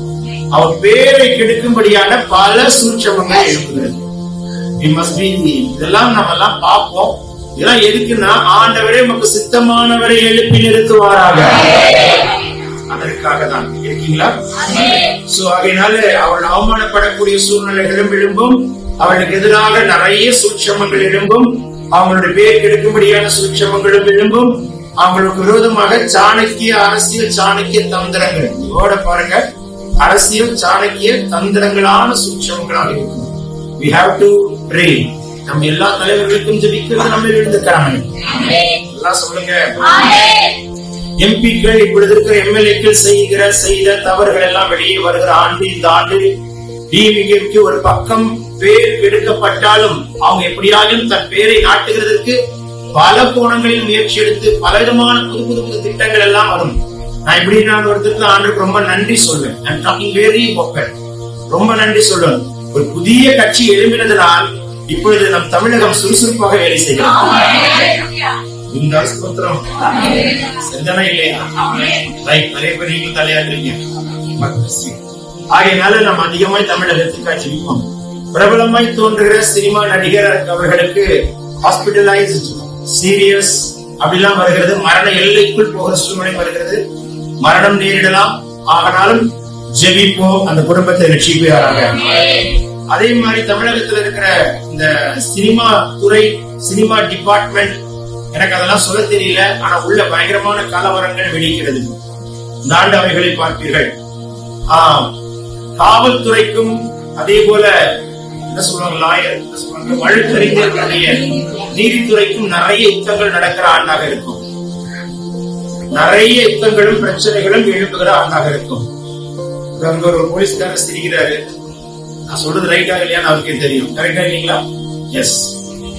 அவர் பேரை கெடுக்கும்படியான பல சூட்சமங்கள் எழுப்புகிறது. இதெல்லாம் நம்ம எல்லாம் பார்ப்போம். இதெல்லாம் எதுக்குன்னா, ஆண்டவரே நமக்கு சித்தமானவரை எழுப்பி நிறுத்துவாராக. அதற்காக தான். இருக்கீங்களா? சோ ஆகையினால அவர்கள் அவமானப்படக்கூடிய சூழ்நிலைகளும் எழும்பும். அவர்களுக்கு எதிராக நிறைய சூட்சமங்கள் எழும்பும். அவங்களுடைய பேர் கெடுக்கும்படியான சூட்சமங்களும் எழும்பும். அவங்களுக்கு விரோதமாக சாணக்கிய அரசியல், சாணக்கிய தந்திரங்கள். இதோட பாருங்க, அரசியல் சாணக்கிய தந்திரங்களான சூட்சமங்களாக இருக்கும். We have to pray. நம்ம எல்லா தலைவர்களுக்கும் ஜெபிக்கிறது நம்ம எழுந்துக்கிறாங்க. எல்லாம் சொல்லுங்க. எம்பிக்கள், இப்பொழுது இருக்கிற எம்எல்ஏக்கள் செய்த தவறுகள் எல்லாம் வெளியே வருகிற ஆண்டு இந்த ஆண்டு. டிஎம்கேக்கு ஒரு பக்கம் பேர் கெடுக்கப்பட்டாலும் அவங்க எப்படியாலும் தன் பேரை நாட்டுகிறதுக்கு பல கோணங்களில் முயற்சி எடுத்து பலவிதமான புது புது புது திட்டங்கள் எல்லாம் வரும். நான் இப்படி நான் ஒருத்தருக்கு ஆண்டுக்கு ரொம்ப நன்றி சொல்வேன். ரொம்ப நன்றி சொல்லுவேன். ஒரு புதிய கட்சி எழுப்பினதனால் இப்பொழுது நம் தமிழகம் சுறுசுறுப்பாக வேலை செய்கிறோம். சிந்தனை இல்லையா? நிறைய பேர் நீங்க தலையாடுறீங்க. ஆகையினால நம்ம அதிகமாய் தமிழகத்துக்காக ஜெபிப்போம். பிரபலமாய் தோன்றுகிற சினிமா நடிகர் அவர்களுக்கு ஹாஸ்பிட்டலைஸ்ட், சீரியஸ் அப்படிலாம் வருகிறது. மரண எல்லைக்குள் போகிற சூழ்நிலை வருகிறது. மரணம் நேரிடலாம். ஆனாலும் ஜெபிப்போம், அந்த குடும்பத்தை ரட்சிப்பாராக. அதே மாதிரி தமிழகத்தில் இருக்கிற இந்த சினிமா துறை, சினிமா டிபார்ட்மெண்ட், எனக்கு அதெல்லாம் சொல்ல தெரியல. ஆனா உள்ள பயங்கரமான கலவரங்கள் வெடிக்கிறது. இந்த ஆண்டு அவைகளை பார்ப்பீர்கள். காவல்துறைக்கும் அதே போல என்ன சொல்றாங்க, லாயர் என்ன சொல்றாங்க, வழக்கறிஞர்களுடைய நீதித்துறைக்கும் நிறைய யுத்தங்கள் நடக்கிற ஆண்டாக இருக்கும். நிறைய யுத்தங்களும் பிரச்சனைகளும் எழுப்புகிற ஆண்டாக இருக்கும். அங்க ஒரு போலீஸ்காரர் சிரிக்கிறாரு. நான் சொல்றது ரைட்டா இல்லையான்னு அவருக்கே தெரியும். கரெக்டா இல்லீங்களா? எஸ்.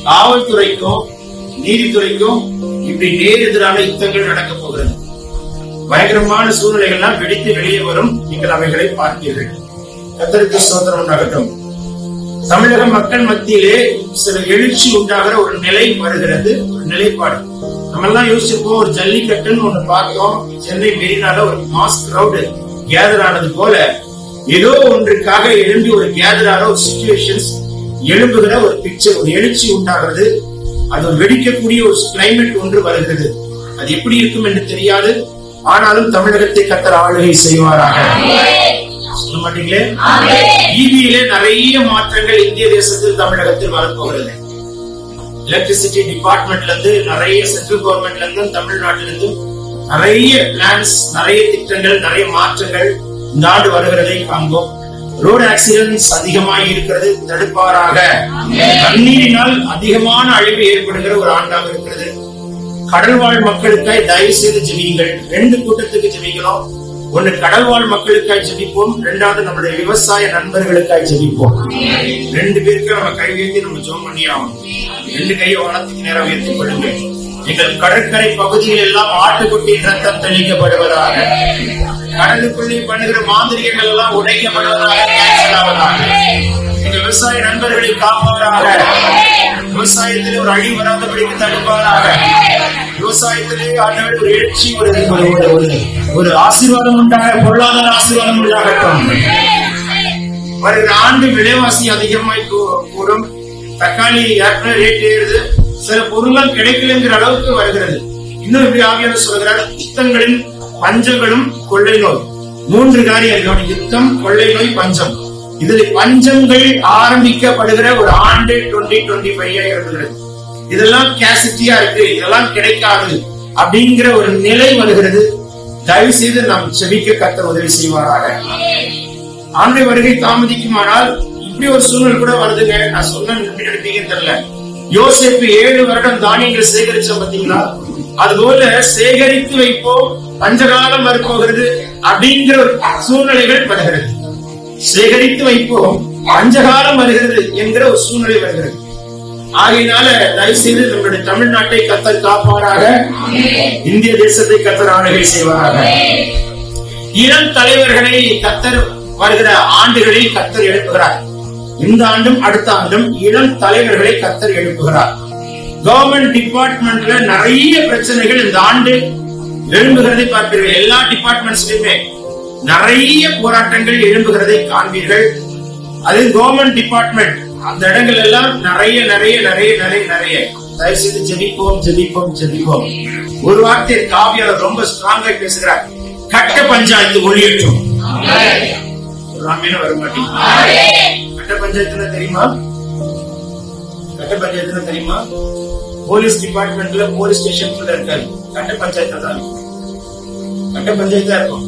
காவல்துறைக்கும் நீதித்துறைக்கும் இப்படி நேர் எதிரான யுத்தங்கள் நடக்க போகிறது. பயங்கரமான சூழ்நிலைகள்லாம் வெடித்து வெளியே வரும். நீங்கள் அவைகளை பார்ப்பீர்கள். கர்த்தருக்கு ஸ்தோத்திரம் உண்டாகட்டும். தமிழக மக்கள் மத்தியிலே சில எழுச்சி உண்டாகிற ஒரு நிலை வருகிறது, ஒரு நிலைப்பாடு. நம்ம எல்லாம் யோசிச்சிருப்போம், ஒரு ஜல்லிக்கட்டுன்னு ஒண்ணு பார்த்தோம். சென்னை மெரினால ஒரு மாஸ் கிரௌட் கேதர் ஆனது போல ஏதோ ஒன்றுக்காக எழும்பி ஒரு கேதர் ஆன ஒரு சிச்சுவேஷன்ஸ் எழும்புகிற ஒரு பிக்சர், ஒரு எழுச்சி உண்டாகிறது. அது ஒரு வெடிக்கக்கூடிய ஒரு கிளைமேட் ஒன்று வருகிறது. அது எப்படி இருக்கும் என்று தெரியாது. ஆனாலும் தமிழகத்தை கர்த்தர் ஆளுகை செய்வாராக. சொல்ல மாட்டீங்களே? ஈபியிலே நிறைய மாற்றங்கள் இந்திய தேசத்தில் தமிழகத்தில் வரப்போகிறது. எலக்ட்ரிசிட்டி டிபார்ட்மெண்ட்ல இருந்து நிறைய சென்ட்ரல் கவர்மெண்ட்ல இருந்து தமிழ்நாட்டில இருந்து நிறைய பிளான்ஸ், நிறைய திட்டங்கள், நிறைய மாற்றங்கள் இந்த ஆண்டு வருகிறதை காண்போம். ரோடு ஆக்சிடென்ட்ஸ் அதிகமாக இருக்கிறது, தடுப்பாராக. தண்ணீரினால் அதிகமான அழிவு ஏற்படுகிற ஒரு ஆண்டாக இருக்கிறது. கடல்வாழ் மக்களுக்காய் தயவு செய்து ஜெபியுங்கள். 2 கூட்டத்துக்கு ஜெபிக்கிறோம். ஒன்னு கடல்வாழ் மக்களுக்காய் ஜெபிப்போம், 2வது நம்முடைய விவசாய நண்பர்களுக்காய் ஜெபிப்போம். 2 பேருக்கு நம்ம கை உயர்த்தி நம்ம ஜெபம் பண்ணி ஆகணும். 2 கையை வானத்துக்கு நேரம் உயர்த்தி கொள்ளுங்க. எங்கள் கடற்கரை பகுதியில் எல்லாம் ஆட்டுக்குட்டியின் ரத்தம் தெளிக்கப்படுவதாக, கடலுக்குள்ளே பண்ணுகிற மாந்திரிகங்கள் எல்லாம் உடைக்கப்படுவதாக, எங்கள் விவசாய நண்பர்களை காப்பாராக. விவசாயத்திலே ஒரு அழிவு வராதபடிக்கு தடுப்பாராக. விவசாயத்திலே ஆண்டவர் ஒரு எழுச்சி, ஒரு ஆசீர்வாதம் உண்டாக, பொருளாதார ஆசீர்வாதம் உண்டாகட்டும். வருகிற ஆண்டு விலைவாசி அதிகமாய் கூடும். தக்காளி ரேட் ஏறுது. சில பொருள்கள் கிடைக்கலங்கிற அளவுக்கு வருகிறது. இன்னும் இப்படி ஆகியோர் சொல்கிறார், யுத்தங்களின் பஞ்சங்களும் கொள்ளை நோய். 3 காரியங்கள்: யுத்தம், கொள்ளை நோய், பஞ்சம். இதில் பஞ்சங்கள் ஆரம்பிக்கப்படுகிற ஒரு ஆண்டு 2025 இருக்கிறது. இதெல்லாம் கேசிட்டியா இருக்கு, இதெல்லாம் கிடைக்காது அப்படிங்கிற ஒரு நிலை வருகிறது. தயவு செய்து நாம் செபிக்க கர்த்தர் உதவி செய்வாராக. ஆண்டு வருகை தாமதிக்குமானால் இப்படி ஒரு சூழ்நிலை கூட வருதுங்க. நான் சொன்ன எடுப்பீங்கன்னு தெரியல. யோசேப்பு 7 வருடம் தானியங்கள் சேகரிச்ச பாத்தீங்களா? அதுபோல சேகரித்து வைப்போம், பஞ்சகாலம் வரப்போகிறது அப்படிங்கிற ஒரு சூழ்நிலைகள் வருகிறது. சேகரித்து வைப்போம், பஞ்சகாலம் வருகிறது என்கிற ஒரு சூழ்நிலை வருகிறது. ஆகையினால தயவு செய்து நம்முடைய தமிழ்நாட்டை கர்த்தர் காப்பாராக. இந்திய தேசத்தை கர்த்தர் ஆளுகை செய்வாராக. இளம் தலைவர்களை கர்த்தர் வருகிற ஆண்டுகளில் கர்த்தர் எழுப்புகிறார். இந்த ஆண்டும் அடுத்த ஆண்டும் இளம் தலைவர்களை கர்த்தர் எழுப்புகிறார். கவர்மெண்ட் டிபார்ட்மெண்ட்ல நிறைய பிரச்சனைகள் இந்த ஆண்டு எழும்புகிறதை பார்ப்பீர்கள். எல்லா டிபார்ட்மெண்ட்ஸ்லயுமே நிறைய போராட்டங்கள் எழும்புகிறதை காண்பீர்கள். அது கவர்மெண்ட் டிபார்ட்மெண்ட் அந்த இடங்கள் எல்லாம் நிறைய நிறைய நிறைய நிறைய நிறைய தயவு செய்து ஜெபிப்போம் ஜெபிப்போம் ஜெபிப்போம். ஒரு வார்த்தை காவியாளர் ரொம்ப ஸ்ட்ராங்கா பேசுகிறார். கட்ட பஞ்சாயத்து ஒழியட்டும். வர மாட்டீங்க. கட்ட பஞ்சாயத்துல தெரியுமா? கட்ட பஞ்சாயத்துல தெரியுமா? போலீஸ் டிபார்ட்மெண்ட்ல போலீஸ் ஸ்டேஷன் இருக்காது. கட்ட பஞ்சாயத்து தான். கட்ட பஞ்சாயத்தா இருக்கும்.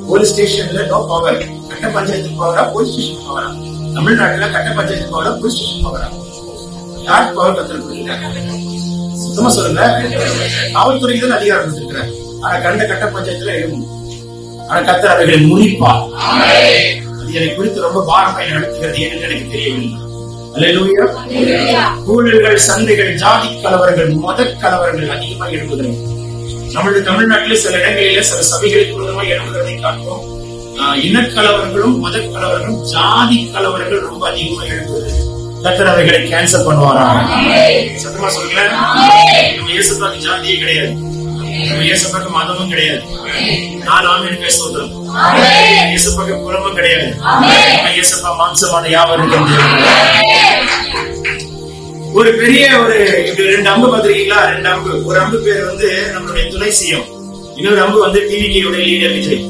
போலீஸ் ஸ்டேஷன்ல நோ பவர். கட்ட பஞ்சாயத்து பவரா, போலீஸ் ஸ்டேஷன் பவரா? தமிழ்நாட்டுல கட்ட பஞ்சாயத்து பவரா, போலீஸ் ஸ்டேஷன் பவரா? யார் பவர் கத்துருக்கீங்க? சுத்தமா சொல்லுங்க. காவல்துறைக்கு தான் அதிகாரம் கொடுத்திருக்கிறார். ஆனா கட்ட பஞ்சாயத்துல எழுதும். ஆனா கர்த்தர் அவர்களை முறிப்பார். என்னை குறித்து ரொம்ப பாரமாய் நடத்துகிறது என்று எனக்கு தெரியவில்லை. அல்லேலூயா. ஊழல்கள், சந்தைகள், ஜாதி கலவரங்கள், மத கலவரங்கள் அதிகமாக எழுப்புகிறது. நம்மளுடைய தமிழ்நாட்டிலே சில இடங்களிலே சில சபைகளுக்கு விரோதமாக எழுப்புகிறதை காண்போம். இனக்கலவரங்களும், மத கலவரங்களும், ஜாதி கலவரங்கள் ரொம்ப அதிகமாக எழுப்புகிறது. கர்த்தர் அவைகளை கேன்சல் பண்ணுவாராக. சத்தமா சொல்லுங்க. நம்ம இயேசுவுக்கு ஜாதியே கிடையாது, நம்ம இயேசுவுக்கு மதமும் கிடையாது. நான் பேசுவதும் இயேசுவுக்கு குடும்பம் கிடையாது. இயேசுப்பா மாம்சமான யாவருக்கும் ஒரு பெரிய ஒரு 2 அம்பு பாத்திருக்கீங்களா? 2 அம்பு. ஒரு அம்பு பேர் வந்து நம்மளுடைய துணை செய்யும், இன்னொரு அம்பு வந்து டிவிகேயுடைய லீடர் விஜய்.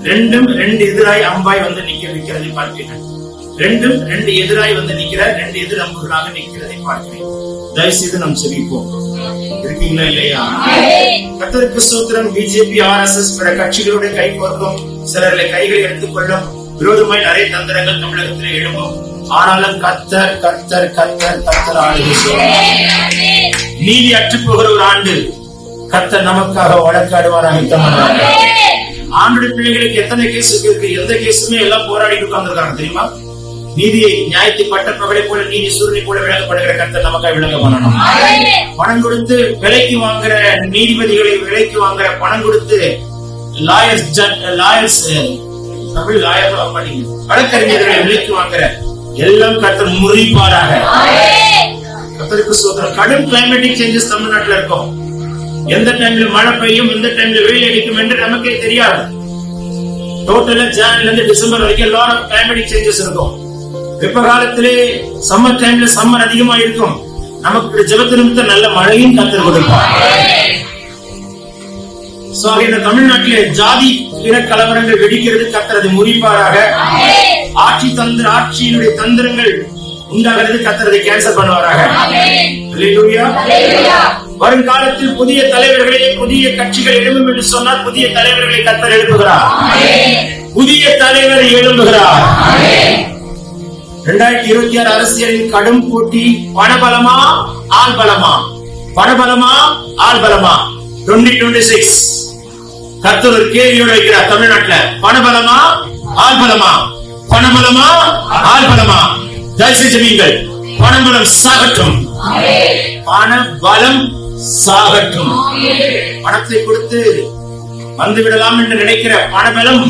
2 எதிராய் அம்பாய் வந்து நிற்கிறதை பார்க்கிறேன். 2 எதிராய் வந்து நிற்கிற 2 எதிர் அம்புகளாக நிற்கிறதை பார்க்கிறேன். தயவு செய்து நாம் செபிப்போம். இருக்கீங்களா இல்லையா? கர்த்தருக்கு ஸ்தோத்திரம். பிஜேபி, RSS பிற கட்சிகளுடைய கை கோர்க்கும், சிலர்களை கைகளை எடுத்துக் கொள்ளும், விரோதமாய் நிறைய தந்திரங்கள் தமிழகத்தில் எழும்பும். ஆனாலும் கர்த்தர் கர்த்தர் கர்த்தர் கர்த்தர் ஆளுகை செய்வார். நீதி அற்று போகிற ஒரு ஆண்டு கர்த்தர் நமக்காக வழக்காடுவாராக. ஆண்டுடைய பிள்ளைகளுக்கு எத்தனை கேஸ் இருக்கு? எந்த கேஸுமே எல்லாம் போராடி உட்கார்ந்துருக்காங்க தெரியுமா? நீதியை, நியாயத்தை பட்டப்பவளை போல நீதி சூரியனை போல விளக்கப்படுகிற கர்த்தர் நமக்காக விளங்க பண்ணணும். பணம் கொடுத்து விலைக்கு வாங்குற நீதிபதிகளை, விலைக்கு வாங்குற பணம் கொடுத்து லாயர்ஸ் தமிழ் லாயர் வழக்கறிஞர்களை விலைக்கு வாங்குற எல்லாம் கர்த்தர் முறிப்பாராக. கர்த்தருக்கு ஸ்தோத்திரம். கடும் கிளைமேட்டிக் சேஞ்சஸ் தமிழ்நாட்டில் இருக்கும். எந்த டைம்ல மழை பெய்யும், எந்த டைம்ல வெயில் அடிக்கும் என்று நமக்கே தெரியாது. டோட்டலா ஜான்ல இருந்து டிசம்பர் வரைக்கும் லாட் ஆஃப் கிளைமேட்டிக் சேஞ்சஸ் இருக்கும். வெப்ப காலத்திலே சம்மர் டைம்ல சம்மர் அதிகமா இருக்கும். நமக்கு ஜெபத்து நிமித்தம் நல்ல மழையும் கர்த்தர் கொடுப்பார். இந்த தமிழ்நாட்டிலே ஜாதி கலவரங்கள் வெடிக்கிறது, கர்த்தர் முறிப்பாராக. ஆட்சியினுடைய தந்திரங்கள் உண்டாகிறது, கர்த்தர் கேன்சல் பண்ணுவாராக. அல்லேலூயா. வருங்காலத்தில் புதிய தலைவர்களே, புதிய கட்சிகள் எழும்பும் என்று சொன்னால் புதிய தலைவர்களை கர்த்தர் எழுப்புகிறார். புதிய தலைவர் எழும்புகிறார். 2026 அரசியலின் கடும் போட்டி பணபலமா ஆள்பலமா? பணபலமா ஆள்பலமா? 2026 கர்த்தர் ஒரு கேள்வியோடு வைக்கிறார் தமிழ்நாட்டில். பணபலமா ஆள்பலமா? பணபலமா ஆள்பலமா? தரிசிச்சவீங்கள் பணபலம் சாகட்டும், பணபலம் சாகட்டும். பணத்தை கொடுத்து வந்து விடலாம் என்று நினைக்கிற பணபலம்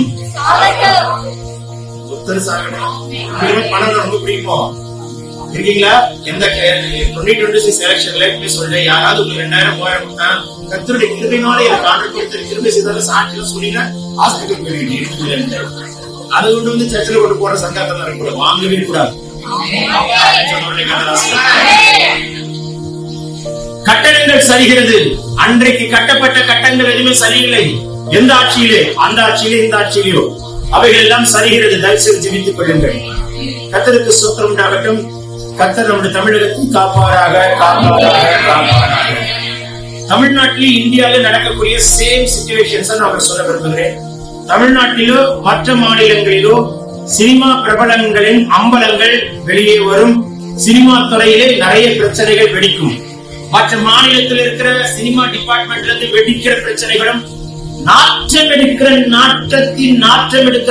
பணம் ரொம்ப பிடிக்கும் இருக்கீங்களா? எந்த 2026 எலெக்ஷன்ல சொல்றேன், யாராவது ஒரு 2000 3000 கர்த்தருடைய கிருபையினால எனக்கு ஆர்டர் கொடுத்து கிருபை செய்தால சாட்சியம் சொல்லினா ஹாஸ்பிட்டல் போயிருக்கீங்க. அதை கொண்டு வந்து சர்ச்சில் கொண்டு போற சங்காத்தம் இருக்கக்கூடாது, வாங்கவே கூடாது. கட்டணங்கள் சரிகிறது. அன்றைக்கு கட்டப்பட்ட கட்டங்கள் எதுவுமே சரியில்லை. எந்த ஆட்சியிலே? அந்த ஆட்சியிலே இந்த ஆட்சியிலோ அவைகள் எல்லாம் சரிகிறது. தயவுசெய்து ஜெபித்துக் கொள்ளுங்கள். கர்த்தருக்கு ஸ்தோத்திரம் உண்டாகட்டும். கர்த்தர் நம்முடைய தமிழகத்தை காப்பாராக, காப்பாராக, காப்பாராக. தமிழ்நாட்டில் இந்தியாவில் நடக்கக்கூடிய சேம் சிச்சுவேஷன்ஸ் நான் சொல்ல விரும்புகிறேன். தமிழ்நாட்டிலோ மற்ற மாநிலங்களிலோ சினிமா பிரபலங்களின் அம்பலங்கள் வெளியே வரும். சினிமா துறையிலே நிறைய பிரச்சனைகள் வெடிக்கும். மற்ற மாநிலத்தில் இருக்கிற சினிமா டிபார்ட்மெண்ட்ல இருந்து வெடிக்கிற பிரச்சனைகளும் நாற்றம் எடுக்கிற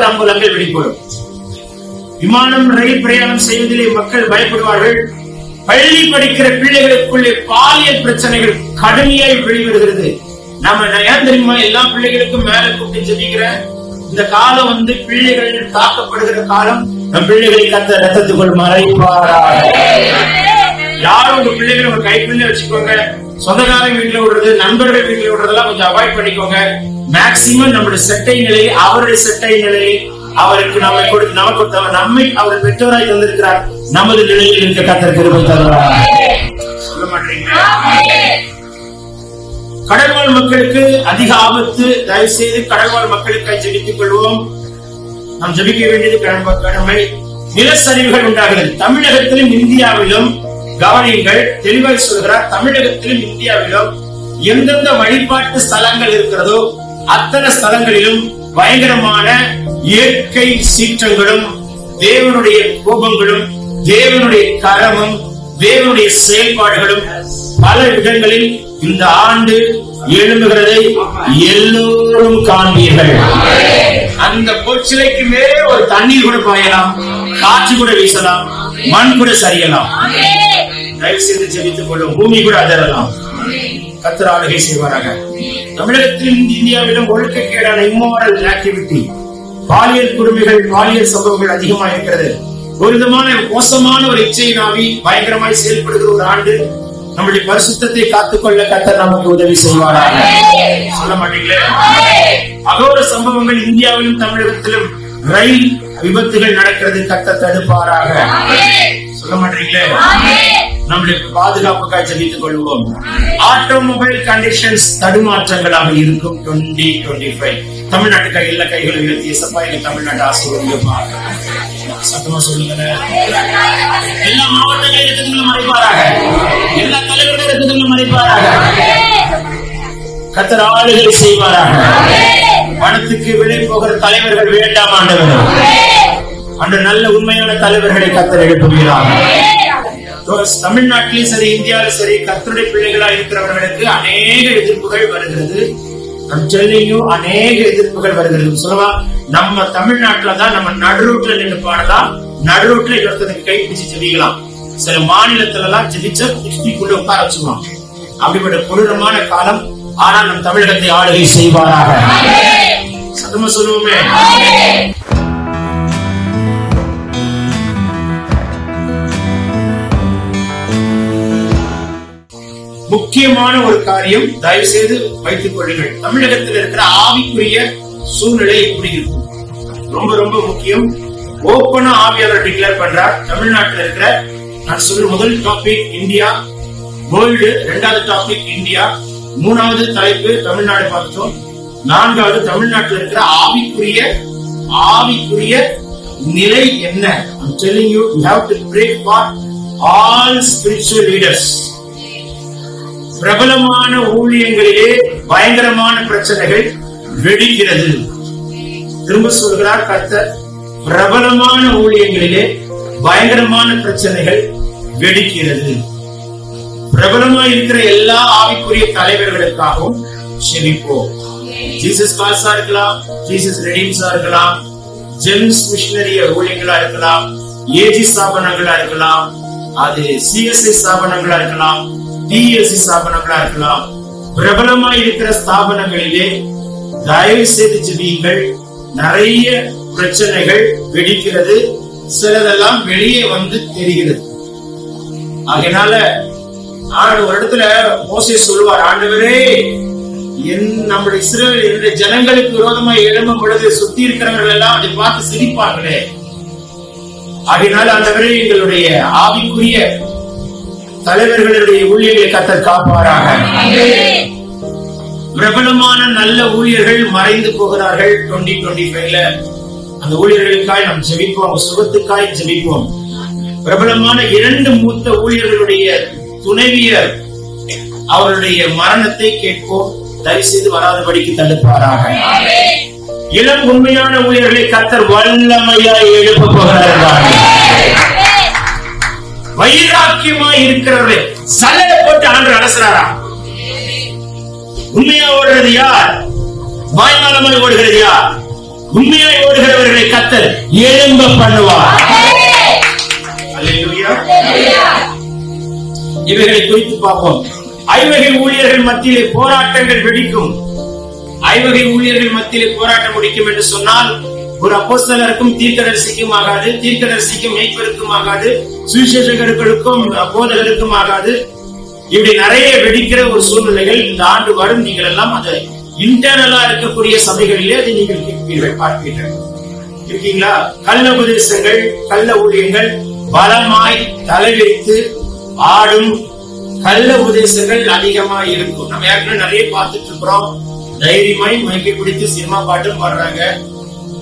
அம்பலங்கள் வெளிப்படும். விமானம் ரயில் பிரயாணம் செய்வதிலே மக்கள் பயப்படுவார்கள். பள்ளி படிக்கிற பிள்ளைகளுக்குள்ளே பாலியல் பிரச்சனைகள் கடுமையாய் வெளிவருகிறது. நம்ம ஏன் தெரியுமா எல்லா பிள்ளைகளுக்கும் மேல கூப்பிட்டு ஜெபிக்கிற இந்த காலம் பிள்ளைகள் தாக்கப்படுகிற காலம். நம் பிள்ளைகளை கர்த்தர் ரத்தத்துக்குள் மறைப்பாராக. யாரும் உங்க பிள்ளைகளை ஒரு கைப்பிள்ளை வச்சுக்கோங்க. சொந்தக்காரங்க வீட்டுல விடுறது, நண்பர்கள் வீட்டுல விடுறதெல்லாம் கொஞ்சம் அவாய்ட் பண்ணிக்கோங்க. மேக்சிமம் நம்முடைய செட்டை நிலையை, அவருடைய செட்டை நிலையை அவருக்கு நம்மை கொடுத்து நம்மை அவர் பெற்றோராய் தந்திருக்கிறார். நமது நிலையில் இருக்க கர்த்தர் கிருபை தருவார். சொல்ல மாட்டீங்களா? கடல்வாழ் மக்களுக்கு அதிக ஆபத்து. தயவு செய்து கடல்வாழ் மக்களுக்காக ஜெபித்துக் கொள்வோம். நாம் ஜெபிக்க வேண்டியது கடமை. நிலச்சரிவுகள் உண்டாகிறது தமிழகத்திலும் இந்தியாவிலும். கவனிங்கள், தெளிவாய் சொல்கிறார். தமிழகத்திலும் இந்தியாவிலும் எந்தெந்த வழிபாட்டு ஸ்தலங்கள் இருக்கிறதோ அத்தனை ஸ்தலங்களிலும் பயங்கரமான இயற்கை சீற்றங்களும் தேவனுடைய கோபங்களும் தேவனுடைய கரமும் தேவனுடைய செயல்பாடுகளும் பல இடங்களில் இந்த ஆண்டு எழும்புகிறதை எல்லோரும் காண்பீர்கள். அந்த பொற்சிலைக்கு மேலே ஒரு தண்ணீர் கூட பாயலாம், காற்று கூட வீசலாம், மண் கூட சரியலாம். தயவு செய்து ஜெபித்துக் கொள்ளும். பூமி கூட அதிரலாம். கர்த்தர் ஆளுகை செய்வாராக. தமிழகத்திலும் இந்தியாவிலும் ஒழுக்கக்கேடான இம்மோரல் ஆக்டிவிட்டி, பாலியல் கொடுமைகள், பாலியல் சம்பவங்கள் அதிகமாக இருக்கிறது. ஒரு விதமான மோசமான ஒரு இச்சையின் ஆவி பயங்கரமாய் செயல்படுகிற ஒரு ஆண்டு. நம்முடைய பரிசுத்தத்தை காத்துக்கொள்ள கர்த்தர் நமக்கு உதவி செய்வாராக. சொல்ல மாட்டீங்களே? அகோர சம்பவங்கள் இந்தியாவிலும் தமிழகத்திலும் ரயில் விபத்துகள் நடக்கிறது. கர்த்தர் தடுப்பாராக. சொல்ல மாட்டீங்களே? நம்முடைய பாதுகாப்புக்காக ஜெபித்துக் கொள்வோம். ஆட்டோமொபைல் கண்டிஷன்ஸ் தடுமாற்றங்களாக இருக்கும் 2025. தமிழ்நாட்டுக்கு எல்லா கைகளை உயர்த்தி இயேசுப்பா எங்க தமிழ்நாடு ஆசீர்வதிங்கப்பா. சத்தமா சொல்லுங்க. எல்லா மாவட்டங்களில் இடத்துல மறைப்பாராக. எல்லா தலைவர்கள் இடத்துல மறைப்பாராக. கர்த்தர் ஆளுகளை செய்வாராக. பணத்துக்கு விலை போகிற தலைவர்கள் வேண்டாம் ஆண்டவர். அன்று நல்ல உண்மையான தலைவர்களை கர்த்தர் எழுப்புகிறார். தமிழ்நாட்டிலும் சரி இந்தியாவிலும் சரி கர்த்தருடைய பிள்ளைகளா இருக்கிறவர்களுக்கு அநேக எதிர்ப்புகள் வருகிறது. அநேக எதிர்ப்புகள் வருகிறது. சொல்லவா, நம்ம தமிழ்நாட்டுல தான் நம்ம நடுரோட்ல நின்று பாடலாம், நடுரோட்ல இன்னொருத்தருக்கு கை பிடிச்சு ஜெபிக்கலாம். சில மாநிலத்துல எல்லாம் ஜெபிச்ச குள்ள உட்கார வச்சுக்கலாம். அப்படிப்பட்ட கொடூரமான காலம். ஆனால் நம் தமிழகத்தை ஆளுகை செய்வாராக. சத்தமா சொல்லுவோமே. முக்கியமான ஒரு காரியம் தயவு செய்து வைத்துக் கொள்ளுங்கள். தமிழகத்தில் இருக்கிற ஆவிக்குரிய சூழ்நிலை எப்படி இருக்கும்? ரொம்ப ரொம்ப முக்கியம். ஓப்பனா ஆவியாளர் டிக்ளேர் பண்றார். தமிழ்நாட்டில் இருக்கிற நான் சொல்ற முதல் டாபிக் இந்தியா வேர்ல்டு, இரண்டாவது டாபிக் இந்தியா, மூணாவது தலைப்பு தமிழ்நாடு பார்த்தோம், நான்காவது, தமிழ்நாட்டில் இருக்கிற ஆவிக்குரிய நிலை என்ன? I'm telling you, you have to pray for all spiritual leaders. பிரபலமான ஊழியங்களிலே பயங்கரமான பிரச்சனைகள் வெடிக்கிறது. திரும்ப சொல்கிறார் கர்த்தர், பிரபலமான ஊழியங்களிலே பயங்கரமான பிரச்சனைகள் வெடிக்கிறது. பிரபலமாக இருக்கிற எல்லா ஆவிக்குரிய தலைவர்களுக்காகவும் செபிப்போம். ஜீசஸ் கால்ஸா இருக்கலாம், ஜீசஸ் ரெடீம்ஸா இருக்கலாம், ஜெம்ஸ் மிஷனரி ஊழியங்களா இருக்கலாம், ஏஜி ஸ்தாபனங்களா இருக்கலாம், அது சிஎஸ்ஐ ஸ்தாபனங்களா இருக்கலாம், டிஎஸ்சி ஸ்தாபனங்களா இருக்கலாம். பிரபலமா இருக்கிற ஸ்தாபனங்களிலே தயவு செய்து ஜெபியுங்கள். நிறைய பிரச்சனைகள் வெடிக்கிறது, சிலதெல்லாம் வெளியே வந்து தெரிகிறது. அதனால ஒரு இடத்துல மோசே சொல்லுவார், ஆண்டவரே நம்முடைய இஸ்ரவேல் ஜனங்களுக்கு விரோதமா எழும்பும் பொழுது சுத்தி இருக்கிறவர்கள் எல்லாம் அதை பார்த்து சிரிப்பார்களே. அதனால ஆண்டவரே எங்களுடைய ஆவிக்குரிய தலைவர்களுடைய ஊழியர்களை கர்த்தர் காப்பாராக. பிரபலமான நல்ல ஊழியர்கள் மறைந்து போகிறார்கள். 2025 அந்த ஊழியர்களுக்காய் நாம் ஜெபிப்போம், அவங்க சுகத்துக்காய் ஜெபிப்போம். பிரபலமான 2 மூத்த ஊழியர்களுடைய துணைவியர் அவருடைய மரணத்தை கேட்போம். தயவு செய்து வராதபடிக்கு தடுப்பாராக. இளம் உண்மையான ஊழியர்களை கர்த்தர் வல்லமையாய் எழுப்ப போகிறார்கள். வைராக்கியமாய் இருக்கிறவர்களை சல்லடை போட்டு ஆண்டவர் அலசுறாரா? உண்மையா ஓடுறது யார்? வாய்மாலமாய் ஓடுகிறது யார்? உண்மையாய் ஓடுகிறவர்களை கர்த்தர் எழும்ப பண்ணுவார். அல்லேலூயா. இவைகளை குறித்து பார்ப்போம். ஐவகை ஊழியர்கள் மத்தியிலே போராட்டங்கள் வெடிக்கும். ஐவகை ஊழியர்கள் மத்தியிலே போராட்டம் முடிக்கும் என்று சொன்னால், ஒரு அப்போஸ்தலருக்கும் தீர்க்கதரிசிக்கும் ஆகாது, தீர்க்கதரிசிக்கும் மேய்ப்பருக்கும் ஆகாது, சுவிசேஷகர்களுக்கும் போதகருக்கும் ஆகாது. இப்படி நிறைய வெடிக்கிற ஒரு சூழ்நிலைகள் இந்த ஆண்டு வரும். நீங்கள் எல்லாம் அது இன்டர்னலா இருக்கக்கூடிய சபைகளிலே அதை நீங்கள் கேட்பீர்கள், பார்ப்பீர்கள். இருக்கீங்களா? கள்ள உபதேசங்கள், கள்ள ஊழியங்கள் பலமாய் தலைவிரித்து ஆடும் கள்ள உபதேசங்கள் அதிகமா இருக்கும். நம்ம ஏற்கனவே நிறைய பார்த்துட்டு இருக்கிறோம். தைரியமாய் மைக்கை பிடித்து சினிமா பாட்டும் பாடுறாங்க.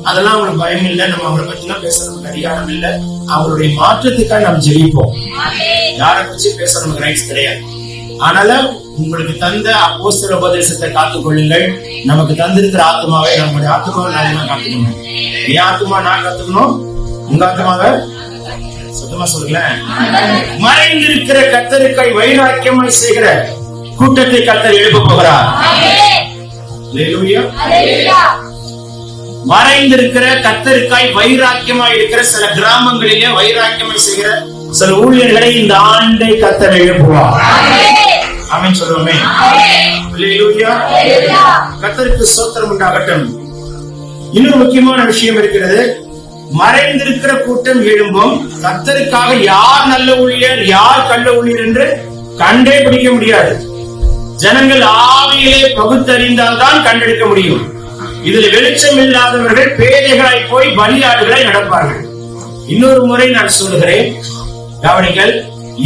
அதெல்லாம் அவங்களுக்கு பயம் இல்லை. நம்ம அவரை பத்தி எல்லாம் பேச நமக்கு அதிகாரம் இல்லை. அவருடைய மாற்றத்துக்காக நாம் ஜெயிப்போம். யாரை பற்றி பேச நமக்கு ரைட்ஸ் கிடையாது. ஆனால உங்களுக்கு தந்த அப்போஸ்தல உபதேசத்தை காத்துக்கொள்ளுங்கள். நமக்கு தந்திருக்கிற ஆத்மாவை, நம்முடைய ஆத்மாவை நான் காத்துக்கணும். என் ஆத்மா நான் காத்துக்கணும், உங்க ஆத்மாவை சுத்தமா சொல்லுங்களேன். மறைந்திருக்கிற கர்த்தருக்காய் வைராக்கியமாய் செய்கிற கூட்டத்தை கர்த்தர் எழுப்ப போகிறார். மறைந்திருக்கிற கர்த்தருக்காய் வைராக்கியமாய் இருக்கிற சில கிராமங்களிலே வைராக்கியமாய் செய்கிற சில ஊழியர்களை இந்த ஆண்டை கர்த்தர் எழுப்புவார். ஆமென் சொல்லுவோமே. கர்த்தருக்கு ஸ்தோத்திரம் உண்டாகட்டும். இன்னொரு முக்கியமான விஷயம் இருக்கிறது. மறைந்திருக்கிற கூட்டம் எழும்பும். கர்த்தருக்காக யார் நல்ல ஊழியர், யார் கள்ள ஊழியர் என்று கண்டே பிடிக்க முடியாது. ஜனங்கள் ஆவியிலே பகுத்தறிந்தால் தான் கண்டெடுக்க முடியும். இதில் வெளிச்சம் இல்லாதவர்கள் பேதைகளாய் போய் பலியாடுகளாய் நடப்பார்கள். இன்னொரு முறை நான் சொல்லுகிறேன், கவனிங்கள்.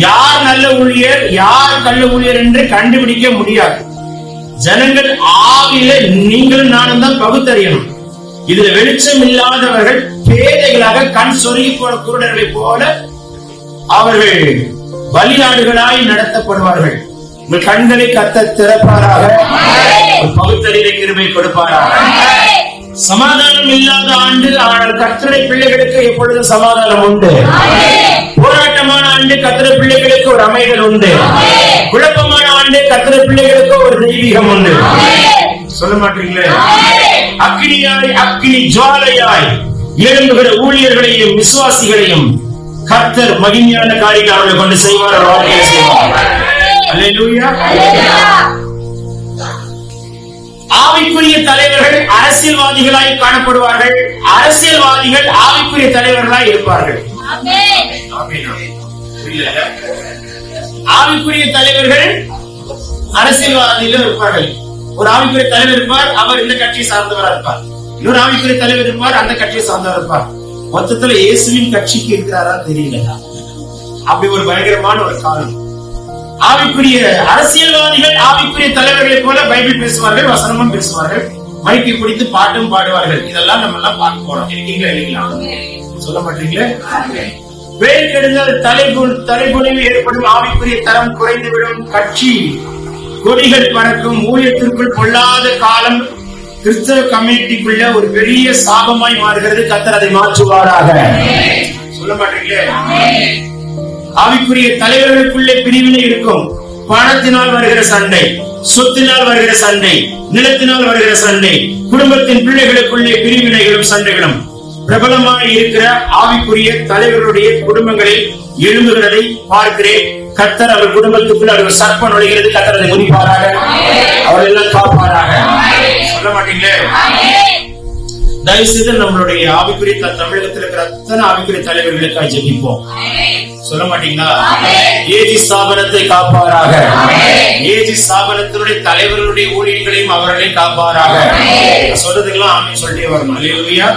யார் நல்ல ஊழியர், யார் கள்ள ஊழியர் என்று கண்டுபிடிக்க முடியாது. ஜனங்கள் ஆவியிலே நீங்களும் நானும் தான் பகுத்தறியணும். இதுல வெளிச்சம் இல்லாதவர்கள் பேதைகளாக கண் சொருகி போன குருடர்களை போல அவர்கள் பலியாடுகளாய் நடத்தப்படுவார்கள். உங்கள் கண்களை கர்த்தர் திறப்பாராக, பகுத்தறிவை கிருபை கொடுப்பாராக. சமாதானம் இல்லாத ஆண்டு, ஆனால் கர்த்தருடைய பிள்ளைகளுக்கு எப்பொழுதும் சமாதானம் உண்டு. போராட்டமான ஆண்டு கர்த்தருடைய பிள்ளைகளுக்கு ஒரு அமைதல் உண்டு. குழப்பமான ஆண்டு கர்த்தருடைய பிள்ளைகளுக்கு ஒரு தெய்வீகம் உண்டு. சொல்ல மாட்டீங்களே? அக்கினியாய் அக்கினி ஜுவாலையாய் எழும்புகிற ஊழியர்களையும் விசுவாசிகளையும் கர்த்தர் மகிமையான காரியங்களை அவர்களை கொண்டு செய்வார். வாழ்க்கையை செய்வார். அல்லேலூயா. ஆவிக்குரிய தலைவர்கள் அரசியல்வாதிகளாய் காணப்படுவார்கள். அரசியல்வாதிகள் ஆவிக்குரிய தலைவர்களாய் இருப்பார்கள். ஆவிக்குரிய தலைவர்கள் அரசியல்வாதிகள் இருப்பார்கள். ஒரு ஆவிக்குரிய தலைவர் இருப்பார், அவர் இந்த கட்சியை சார்ந்தவராக இருப்பார். இன்னொரு ஆவிக்குரிய தலைவர் இருப்பார், அந்த கட்சியை சார்ந்தவர் இருப்பார். மொத்தத்துல இயேசுவின் கட்சிக்கு இருக்கிறாரா தெரியல. அப்படி ஒரு பயங்கரமான ஒரு காலம். ஆவிக்குரிய அரசியல்வாதிகள் ஆவிக்குரிய தலைவர்களை போல பைபிள் பேசுவார்கள், வசனமும் பேசுவார்கள். மைக்கை பிடித்து பாட்டும் பாடுவார்கள். இதெல்லாம் நம்ம எல்லாம் பார்க்க போறோம். இருக்கீங்களா இல்லைங்களா? சொல்ல மாட்டீங்களே. வேர் கெடுதல், தலைகுனிவு ஏற்படும், ஆவிக்குரிய தரம் குறைந்துவிடும், கட்சி கொடிகள் பறக்கும், ஊழியத்திற்குள் பொல்லாத காலம் கிறிஸ்தவ கம்யூனிட்டிக்குள்ள ஒரு பெரிய சாபமாய் மாறுகிறது. கர்த்தர் அதை மாற்றுவாராக. சொல்ல மாட்டீங்களே. ஆவிக்குரிய தலைவர்களுக்குள்ளே பிரிவினை இருக்கும். பணத்தினால் வருகிற சண்டை, சொத்தினால் வருகிற சண்டை, நிலத்தினால் வருகிற சண்டை, குடும்பத்தின் பிள்ளைகளுக்குள்ளே பிரிவினைகளும் சண்டைகளும் பிரபலமாய் இருக்கிற ஆவிக்குரிய தலைவர்களுடைய குடும்பங்களில் எழும்புகிறதை பார்க்கிறேன். கர்த்தர் அவர் குடும்பத்துக்குள் அவர் சர்ப்பம் நுழைகிறது. கர்த்தர் அதை முடிப்பாராக, அவர்கள் எல்லாம் காப்பாராக. சொல்ல மாட்டீங்களே. தயவுசெய்து நம்மளுடைய ஆவிக்குரிய தமிழகத்தில் இருக்கிற அத்தனை ஆவிக்குரிய தலைவர்களுக்காக ஜெபிப்போம். சொல்ல மாட்டீங்களா? ஏஜி ஸ்தாபனத்தை காப்பாராக. ஏஜி ஸ்தாபனத்தினுடைய தலைவர்களுடைய ஊழியர்களையும் அவர்களையும் காப்பாராக. சொல்றதுக்கெல்லாம் ஆமென் சொல்லிட்டே வரணும். அல்லேலூயா.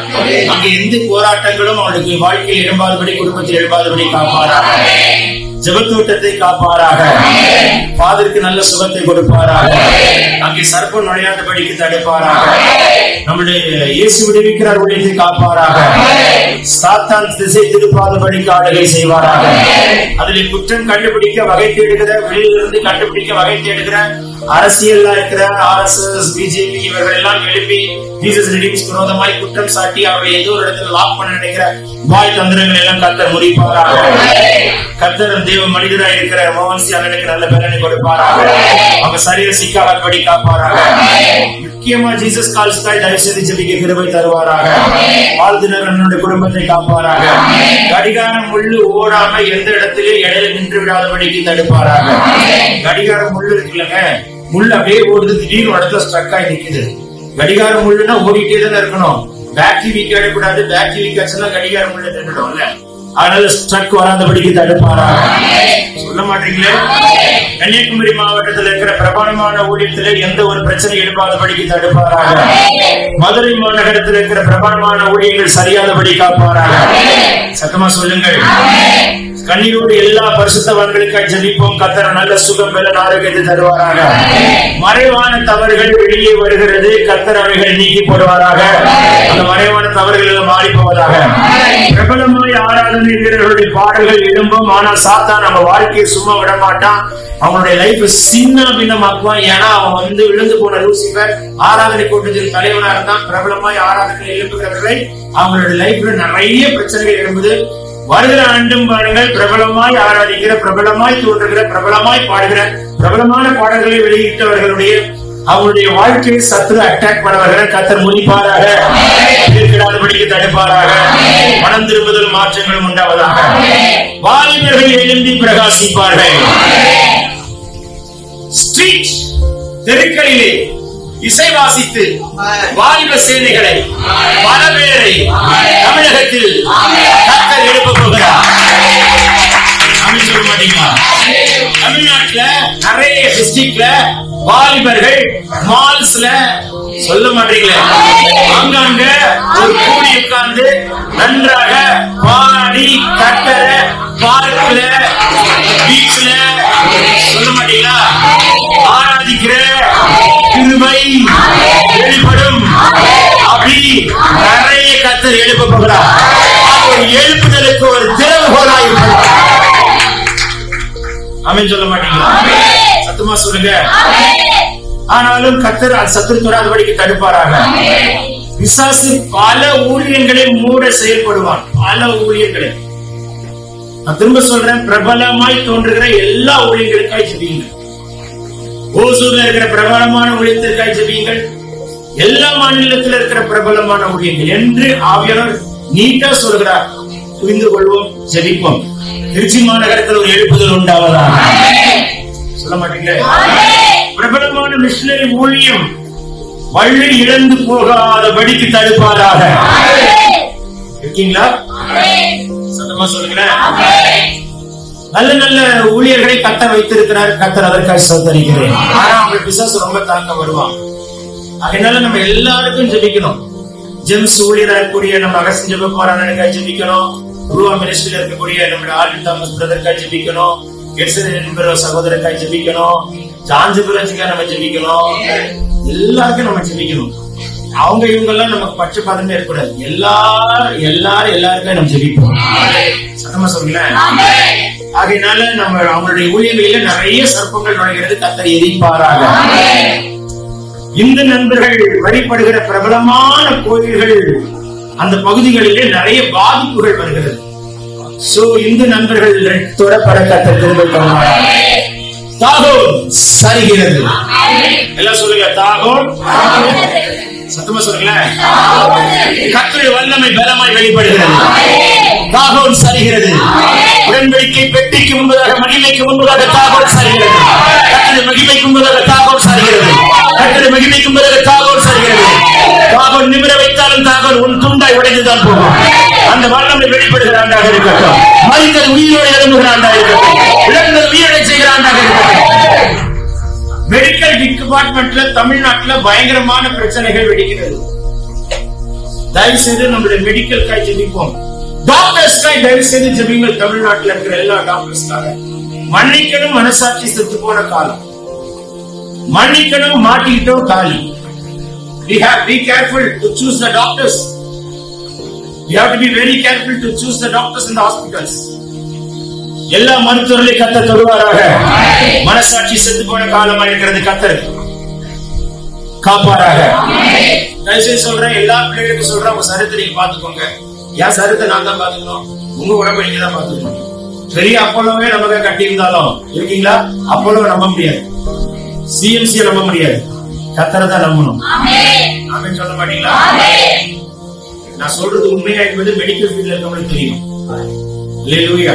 அங்க எந்த போராட்டங்களும் அவளுக்கு வாழ்க்கையில் எழும்பாதபடி, குடும்பத்தில் எழும்பாதபடி காப்பாராக. ஜெபத்தோட்டத்தை காப்பாராக. ஃபாதருக்கு நல்ல சுகத்தை கொடுப்பாராக. அங்கே சர்ப்பம் நுழையாதபடிக்கு தடுப்பாராக. நம்முடைய இயேசு விடுவிக்கிறார் ஊழியத்தை காப்பாராக. சாத்தான் திசை திருப்பாதபடிக்கு ஆளுகை செய்வாராக. அதில் குற்றம் கண்டுபிடிக்க வகை தேடுகிற, வெளியிலிருந்து கண்டுபிடிக்க வகை தேடுகிற அரசியல் இருக்கிற RSS, BJP இவர்கள் எல்லாம் எழுப்பி ஜீசஸ் ரெடிம்ஸ் விரோதமாய் குற்றம் சாட்டி அவர்களை ஏதோ ஒரு இடத்துல லாக் பண்ண நினைக்கிற வாய் தந்திரங்கள் எல்லாம் கர்த்தர் முடிப்பாராக. கர்த்தர் தேவ மனிதராக இருக்கிற மோகன்சி அண்ணனுக்கு நல்ல பலனை கொடுப்பாராக. அவங்க சரீர சிக்காதபடி காப்பாராக. முக்கியமா ஜீசஸ் கால்ஸ்காய் தயவு செய்து ஜெபிக்க கிருபை தருவாராக. வாழ்த்தினர் அண்ணனுடைய குடும்பத்தை காப்பாராக. கடிகாரம் முள்ளு ஓடாம எந்த இடத்திலே இடையில நின்று விடாதபடிக்கு தடுப்பாராக. கடிகாரம் முள்ளு இருக்குல்லங்க, முள்ளு அப்படியே ஓடுது, திடீர்னு இடத்துல ஸ்ட்ரக் ஆகி நிக்குது. கடிகாரம் முள்ளுன்னா ஓடிட்டே தானே இருக்கணும். பேட்டரி வீக் ஆயிடக்கூடாது. பேட்டரி வீக் ஆச்சுன்னா கடிகாரம் முள்ளு நின்றுடும்ல. அதனால ஸ்ட்ரக் வராதபடிக்கு தடுப்பாராக. சொல்ல மாட்டீங்களே. கன்னியாகுமரி மாவட்டத்தில் இருக்கிற பிரபலமான ஊழியத்தில் எந்த ஒரு பிரச்சனை எழுப்பாதபடிக்கு தடுப்பாராக. மதுரை மாநகரத்தில் இருக்கிற பிரபலமான ஊழியர்கள் சரியாதபடி காப்பாராக. சத்தமா சொல்லுங்கள். கண்ணீரோடு எல்லா பரிசுத்தவான்களுக்காக ஜெபிப்போம். கர்த்தர் நல்ல சுகம் பெற ஆரோக்கியத்தை தருவாராக. மறைவான தவறுகள் வெளியே வருகிறது. கர்த்தர் அவைகளை நீக்கி போடுவாராக. அந்த மறைவான தவறுகள் எல்லாம் மாறி போவதாக. பிரபலமாய் ஆராதனைகளுடைய பாடல்கள் எழும்பும். ஆனால் சாத்தான் நம்ம வாழ்க்கையை சும்மா விட மாட்டான். அவனுடைய லைஃப் சின்ன பின்னமாக்குவான். ஏன்னா அவன் விழுந்து போன லூசிபர் ஆராதனை கூட்டத்தின் தலைவனா இருந்தான். பிரபலமாய் ஆராதனை எழுப்புகிறவர்களை அவங்களுடைய லைஃப்ல நிறைய பிரச்சனைகள் எழும்புது. வருகிற ஆண்டும் பாருங்கள், பிரபலமாய் ஆராதிக்கிற, பிரபலமாய் தோன்றுகிற, பிரபலமாய் பாடுகிற, பிரபலமான பாடல்களை வெளியிட்டவர்களுடைய அவருடைய வாழ்க்கையை சத்துரு அட்டாக் பண்ணவர்கள் கர்த்தர் முடிப்பாராக. எதிர்க்கிடாதபடிக்கு தடுப்பாராக. மனம் திரும்புதல் மாற்றங்களும் உண்டாவதாக. வாலிபர்கள் எழுந்தி பிரகாசிப்பார்கள். ஸ்ட்ரீட் தெருக்களிலே இசை வாசித்து வாலிப சேனைகளை பல பேரை தமிழகத்தில் கர்த்தர் எழுப்ப போகிறார். சொல்ல மாட்டீங்களா? தமிழ்நாட்டுல நிறைய டிஸ்ட்ரிக்ட்ல வாலிபர்கள் மால்ஸ்ல, சொல்ல மாட்டீங்களா, அங்கங்க ஒரு கூடி உட்கார்ந்து நன்றாக பாடி கட்டற பார்க்கல பீச்ல, சொல்ல மாட்டீங்களா, ஆராதிக்கிற கிருபை வெளிப்படும். அப்படி நிறைய கர்த்தர் எழுப்ப போகிறார். ஒரு எழுப்புதலுக்கு ஒரு திறவுகோலாய் இருப்பார். ஆமென் சொல்ல மாட்டீங்களா? சத்தமா சொல்லுங்க. ஆனாலும் கர்த்தர் சத்துரு தொடாதபடிக்கு தடுப்பாராக. பிசாசு பல ஊழியங்களை மூட செயல்படுவான். பல ஊழியங்களை நான் திரும்ப சொல்றேன். பிரபலமாய் தோன்றுகிற எல்லா ஊழியங்களுக்காய் ஜெபியுங்கள். ஓசூர்ல இருக்கிற பிரபலமான ஊழியத்திற்காய் ஜெபியுங்கள். எல்லா மாநிலத்தில் இருக்கிற பிரபலமான ஊழியங்கள் என்று ஆவியானவர் நீட்டா சொல்கிறார். புரிந்து கொள்வோம், ஜெபிப்போம். திருச்சி மாநகரத்தில் ஒரு எழுப்புதல் உண்டாவதாக. சொல்ல மாட்டீங்களே. பிரபலமான மிஷனரி ஊழியம் வள்ளி இழந்து போகாதபடிக்கு தடுப்பாராக. இருக்கீங்களா? சத்தமா சொல்லுங்களேன். நல்ல நல்ல ஊழியர்களை கர்த்தர் வைத்திருக்கிறார். கர்த்தர் அதற்காக சோதரிக்கிறேன். ஆனா அவங்க பிசாசு ரொம்ப தாங்க வருவான். அதனால நம்ம எல்லாருக்கும் ஜெபிக்கணும். ஜெம்ஸ் ஊழியராக இருக்கக்கூடிய நம்ம அகஸ்டின் ஜெபக்குமாரனுக்காக ஜெபிக்கணும். குருவா மினிஸ்ட்ரியில இருக்கக்கூடிய நம்முடைய ஆர்டின் தாமஸ் பிரதருக்காக ஜெபிக்கணும். சகோதரருக்காக ஜெபிக்கணும். ஜான்ஜிபுரத்துக்காக நம்ம ஜெபிக்கணும். எல்லாருக்கும் நம்ம ஜெபிக்கணும். அவங்க இவங்க எல்லாம் நமக்கு பட்சபாதமே இருக்கக்கூடாது. எல்லாருக்கும் நம்ம ஜெபிப்போம். சத்தமா சொல்லுங்களேன். ஆகையினால நம்ம அவங்களுடைய ஊழியர்களில நிறைய சர்ப்பங்கள் நுழைகிறது. கர்த்தர் எரிப்பாராக. இந்து நண்பர்கள் வழிபடுகிற பிரபலமான கோயில்கள் அந்த பகுதிகளிலே நிறைய பாதிப்புகள் வருகிறது. சோ இந்து நண்பர்கள் தொடப்பட கர்த்தர் கிருபை பண்ணுவார். தாகோன் சரிகிறது. எல்லாம் சொல்லுங்க, தாகோன். சத்தமா சொல்லுங்களேன். கர்த்தருடைய வல்லமை பலமாய் வெளிப்படுகிறது. தாகோன் சரிகிறது. உடன்படிக்கை பெட்டிக்கு முன்பதாக, மகிமைக்கு முன்பதாக தாகோன் சரிகிறது. கர்த்தருடைய மகிமைக்கு முன்பதாக தாகோன் சரிகிறது. கர்த்தருடைய மகிமைக்கு முன்பதாக தாகோன் சரிகிறது. தாகோன் நிமிர வைத்தாலும் தாகோன் உன் துண்டாய் உடைந்துதான் போகும். அந்த வல்லமை வெளிப்படுகிற ஆண்டாக இருக்கட்டும். மனிதர் உயிரோடு எழும்புகிற ஆண்டாக இருக்கட்டும். இழந்தது உயிரை செய்கிற ஆண்டாக இருக்கட்டும். மெடிக்கல் டிபார்ட்மெண்ட்ல தமிழ்நாட்டுல பயங்கரமான பிரச்சனைகள் வெடிக்கிறது. தயவு செய்து நம்முடைய மெடிக்கல் காய் ஜெபிப்போம். டாக்டர்ஸ்காய் தயவு செய்து ஜெபிங்கள். தமிழ்நாட்டுல இருக்கிற எல்லா டாக்டர்ஸ்காக மன்னிக்கணும். மனசாட்சி செத்து போன காலம். மன்னிக்கணும். மாட்டிக்கிட்டோம் காலி. We have to be careful to choose the doctors. We have to be very careful to choose the doctors in the hospitals. எல்லா மருத்துவர்களையும் கர்த்தர் தொடுவாராக. மனசாட்சி செத்து போன காலமா இருக்கிறது. கர்த்தர் காப்பாராக. தயவுசெய்து சொல்றேன், எல்லா பிள்ளைகளுக்கும் சொல்றேன், உங்க சரீரத்தை நீங்க பாத்துக்கோங்க. என் சரீரத்தை நான் தான் பாத்துக்கணும். உங்க உடம்பை நீங்க தான் பாத்துக்கணும். பெரிய அப்போலோவே நமக்கு கட்டி இருந்தாலும் இருக்கீங்களா, அப்போலோவை நம்ப முடியாது. சிஎம்சியை நம்ப முடியாது. கர்த்தரை தான் நம்பணும். ஆமென் சொல்ல மாட்டீங்களா? நான் சொல்றது உண்மையா என்பது மெடிக்கல் ஃபீல்ட்ல இருக்கவங்களுக்கு தெரியும். அல்லேலூயா.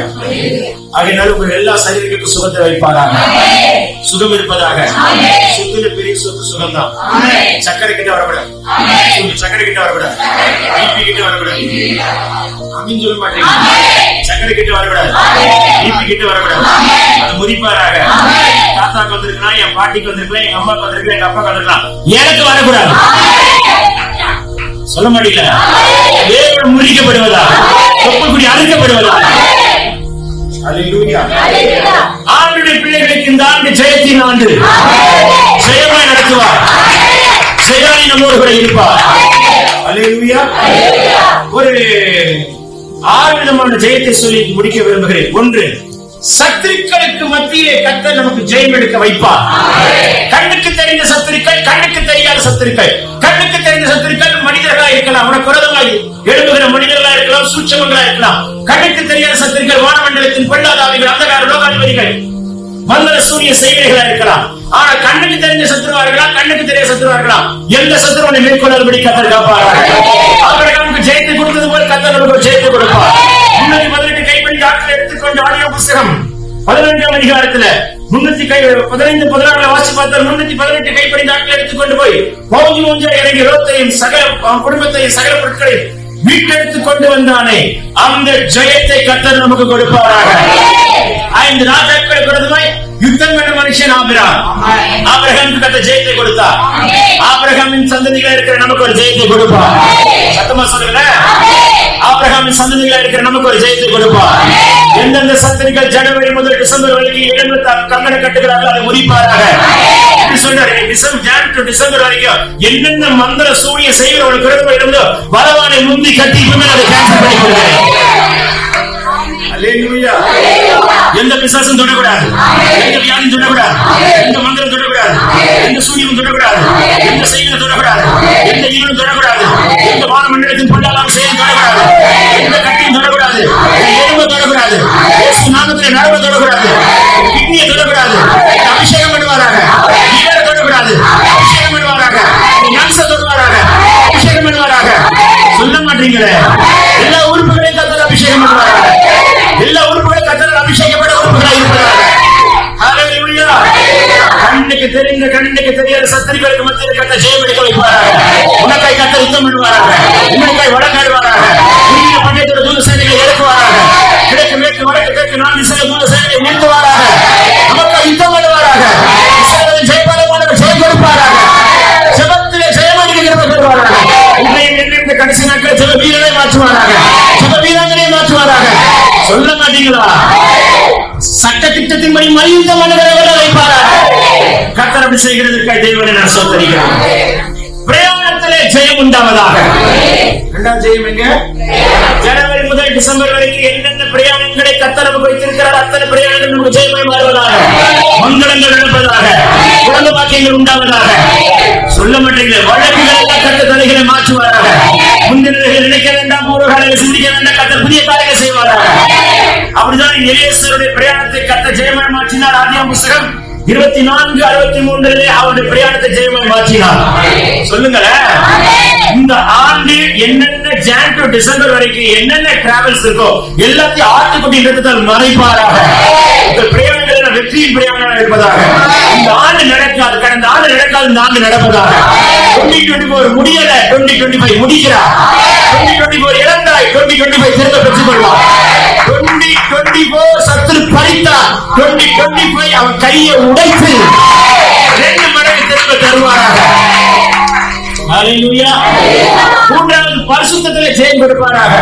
ஆகையினால உங்கள் எல்லா சரீரங்களுக்கும் சுகத்தை வைப்பாராக. சுகம் இருப்பதாக. சுத்துல பெரிய சொத்து சுகம் தான். சக்கரை கிட்ட வரக்கூடாது. சக்கரை கிட்ட வரக்கூடாது. பிபி கிட்ட வரக்கூடாது. அப்படின்னு சொல்ல மாட்டீங்க. சக்கரை கிட்ட வரக்கூடாது. பிபி கிட்ட வரக்கூடாது. அது முறிப்பாராக. தாத்தாக்கு வந்திருக்கலாம், என் பாட்டிக்கு வந்திருக்கலாம், எங்க அம்மாக்கு வந்திருக்கலாம், எங்க அப்பாக்கு வந்திருக்கலாம், எனக்கு வரக்கூடாது. சொல்ல மாட்டீங்களா? தேவன் முறிக்கப்படுவதா, தொப்புக்குடி அறுக்கப்படுவதா? அல்லேலூயா. ஆண்டுடைய பிள்ளைகளுக்கு இந்த ஆண்டு ஜெயத்தின் ஆண்டு. ஜெயமாய் நடத்துவார். ஜெயானி நம்மோடு கூட இருப்பார். அல்லேலூயா. ஒரு 6 விதமான ஜெயத்தை சொல்லி முடிக்க விரும்புகிறேன். 1, சத்துருக்களுக்கு மத்தியிலே கர்த்தர் நமக்கு ஜெயம் எடுக்க வைப்பார். கண்ணுக்கு தெரிந்த சத்துருக்கள், கண்ணுக்கு தெரியாத சத்துருக்கள். கண்ணுக்கு தெரிந்த சத்துருக்கள் மனிதர்களா இருக்கலாம், உனக்கு விரோதமாய் எழும்புகிற மனிதர்களா இருக்கலாம், சூட்சமங்களா இருக்கலாம். கண்ணுக்கு தெரியாத சத்துருக்கள் வானமண்டலத்தின் பொல்லாத ஆவிகள், அந்தகார லோகாதிபதிகள், மந்திர சூரிய செய்கைகளா இருக்கலாம். ஆனா கண்ணுக்கு தெரிஞ்ச சத்துருவா இருக்கலாம், கண்ணுக்கு தெரியாத சத்துருவா இருக்கலாம். எந்த சத்துருவனை மேற்கொள்ளும்படி கர்த்தர் காப்பாராக. ஆபிரகாமுக்கு ஜெயத்தை கொடுத்தது போல கர்த்தர் நமக்கு ஜெயத்தை கொடுப்பார். 318 கைப்படி ஆட்களை எடுத்துக்கொண்டு ஆடியோ புஸ்தகம் 15ஆம் அதிகாரத்துல 315-16 வாசி பார்த்தால் 318 கைப்படி ஆட்களை எடுத்துக்கொண்டு போய் பவுஞ்சு இறங்கி ரோத்தையும் சகல குடும்பத்தையும் சகல பொருட்களையும் மீட்டெடுத்துக் கொண்டு வந்தானே, அந்த ஜெயத்தை கர்த்தர் நமக்கு கொடுப்பாராக. 5 ராஜாக்கள் கொடுத்தமாய் யுத்தம் பண்ண மனுஷன் ஆபிரகாமுக்கு கர்த்தர் ஜெயத்தை கொடுத்தார். ஆபிரகாமின் சந்ததிகளா இருக்கிற நமக்கு ஒரு ஜெயத்தை கொடுப்பார். சத்தமா சொல்லுங்க. ஆபிரகாமின் சந்ததிகளா இருக்கிற நமக்கு ஒரு ஜெயத்தை கொடுப்பார். எந்தெந்த சத்துருக்கள் ஜனவரி முதல் டிசம்பர் வரைக்கும் இழந்து கங்கணம் கட்டுகிறார்கள் அதை முறிப்பாராக. சொல்றாரு, டிசம்பர் வரைக்கும் என்னென்ன மந்திர சூரிய செய்கிறவர்களுக்கு விரோதமா இருந்தோ பலவானை முந்தி கட்டி அதை கேன்சல் பண்ணி கொடுக்கிறேன். அல்லேலூயா. எந்த பிசாசும் தொடக்கூடாது, எந்த வியாதியும் தொடக்கூடாது, எந்த மந்திரம் தொடக்கூடாது, எந்த சூரியனும் தொடக்கூடாது, எந்த செய்தியும் தொடக்கூடாது, எந்த ஈவனும் தொடக்கூடாது, எந்த வானமண்டலத்தின் பொல்லாத செயலும் தொடக்கூடாது, எந்த கட்டியும் தொடக்கூடாது, எலும்பு தொடக்கூடாது, இயேசு நாமத்திலே நரம்பு தொடக்கூடாது, கிட்னியை தொடக்கூடாது, அபிஷேகம் பண்ணுவாராக. ஈவரை தொடக்கூடாது, அபிஷேகம் பண்ணுவாராக. நன்ச தொடவாராக, அபிஷேகம் பண்ணுவாராக. சொல்ல மாட்டீங்களே. எல்லா உறுப்புகளையும் கர்த்தர் அபிஷேகம் பண்ணுவாராக. எல்லா உறுப்புகளும் கர்த்தர் அபிஷேகப்பட உறுப்புகளாக இருப்பதாக. ஹல்லேலூயா. கண்ணுக்கு தெரிந்த கண்ணுக்கு தெரியாத சத்துருக்களுக்கு மத்தியில் கர்த்தர் ஜெயம் எடுக்க வைப்பாராக. உனக்காய் கர்த்தர் யுத்தம் பண்ணுவாராக. உனக்காய் வழக்காடுவாராக. நீங்க பண்டைய தூத சேனைகளை இறக்குவாராக. கிழக்கு மேற்கு வடக்கு தெற்கு 4 திசையில தூத சேனைகளை நிறுத்துவாராக. நமக்காய் யுத்தம் பண்ணுவாராக. இஸ்ரவேலின் ஜெயபாலமானவர் ஜெயம் கொடுப்பாராக. ஜெபத்திலே ஜெயமளிக்கிறவர்கள் பெறுவாராக. இன்றைய இந்த கடைசி நாட்கள் ஜெப வீரனை மாற்றுவாராக. ஜெப வீராங்கனை மாற்றுவாராக. சொல்ல மாட்டீங்களா? சட்ட திட்டத்தின்படி மனித மனிதரை வைப்பாராக. கர்த்தர் அப்படி செய்கிறதற்காக தேவனை நான் ஸ்தோத்திரிக்கிறேன். பிரயாணத்திலே ஜெயம் உண்டாவதாக. இரண்டாம் ஜெயம் எங்க? ஜனவரி முதல் டிசம்பர் வரைக்கும் என்னென்ன பிரயாணங்களை கர்த்தர் நமக்கு வைத்திருக்கிறார் அத்தனை பிரயாணங்கள் நமக்கு ஜெயமாய் மாறுவதாக, மங்களங்கள் நடப்பதாக, குழந்தை பாக்கியங்கள் உண்டாவதாக. சொல்ல மாட்டீங்களே, வழக்குகள் கர்த்தர் தலைகளை மாற்றுவாராக. முந்தினர்கள் நினைக்க வேண்டாம், பூர்வகாலங்களை சிந்திக்க வேண்டாம், கர்த்தர் புதிய காரியங்களை செய்வாராக. அப்படிதான் எலியேசருடைய பிரயாணத்தை கர்த்தர் ஜெயமாய் மாற்றினார். ஆதியாகமம் புத்தகம் 24:63 அவருடைய பிரயாணத்தை ஜெயமாய் மாற்றினார். சொல்லுங்களேன், இந்த ஆண்டு என்னென்ன ஜான் டு டிசம்பர் வரைக்கும் என்னென்ன டிராவல்ஸ் இருக்கோ எல்லாத்தையும் ஆட்டுக்குட்டின்றதால் மறைப்பாராக. இந்த பிரயாணங்கள் வெற்றியின் பிரயாணம் இருப்பதாக. இந்த ஆண்டு நடக்காது, கடந்த ஆண்டு நடக்காது, இந்த ஆண்டு நடப்பதாக. 2024 முடியல, 2025 முடிக்கிறார். 2024 இழந்தாய், 2025 திரும்ப பெற்றுக் கொள்வார். 2024 சத்துரு பறித்தார், 2025 அவன் கையை உடைத்து 2 மடங்கு திரும்ப தருவாராக. ஹல்லேலூயா. மூன்றாவது பரிசுத்தத்திலே ஜெயம் கொடுப்பாராக.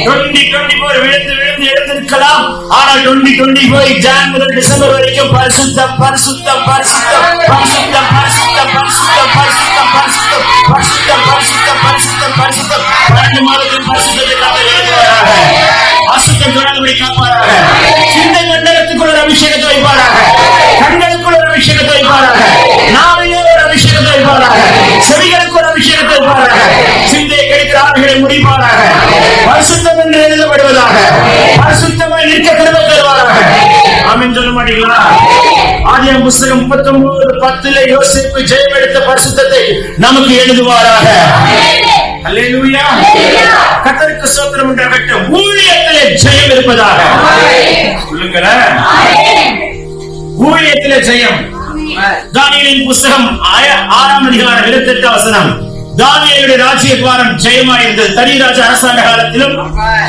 2024 விழுந்து விழுந்து எழுந்திருக்கலாம், ஆனால் 2025 ஜான் முதல் டிசம்பர் வரைக்கும் பரிசுத்தம் பரிசுத்தம் பரிசுத்தம் பரிசுத்தம் பரிசுத்தம் பரிசுத்தம் பரிசுத்தம் பரிசுத்தம் பரிசுத்தம் பரிசுத்தம் பரிசுத்தம் பரிசுத்தம் 12 மாதத்தில் பரிசுத்தத்துக்காக எழுதுவாராக. அசுத்தம் தொடர்புடைய காப்பாராக. சிந்தை மண்டலத்துக்குள்ள ஒரு அபிஷேகத்தை வைப்பாராக. கண்களுக்குள்ள ஒரு அபிஷேகத்தை வைப்பாராக. நாவிலே ஒரு அபிஷேகத்தை வைப்பாராக. செவிகளுக்கு ஒரு அபிஷேகத்தை வைப்பாராக. சிந்தையை கிடைக்கிற ஆறுகளை முடிப்பாராக. பரிசுத்தம் என்று எழுதப்படுவதாக. பரிசுத்தமாய் நிற்க கிருபை தருவாராக. ஆமென் சொல்ல மாட்டீங்களா? ஆதியாகமம் புத்தகம் 39:10 யோசேப்பு ஜெயம் எடுத்த பரிசுத்தத்தை நமக்கு எழுதுவாராக. அல்லேலூயா. கர்த்தருக்கு ஸ்தோத்திரம் உண்டாகட்டும். ஊழியத்திலே ஜெயம் இருப்பதாக. சொல்லுங்களேன், ஊழியத்திலே ஜெயம். தானியேலின் புத்தகம் 6ஆம் அதிகாரம் 28 வசனம். தானியேலுடைய ராஜ்யபாரம் ஜெயமாய் இருந்தது. தரிராஜா அரசாண்ட காலத்திலும்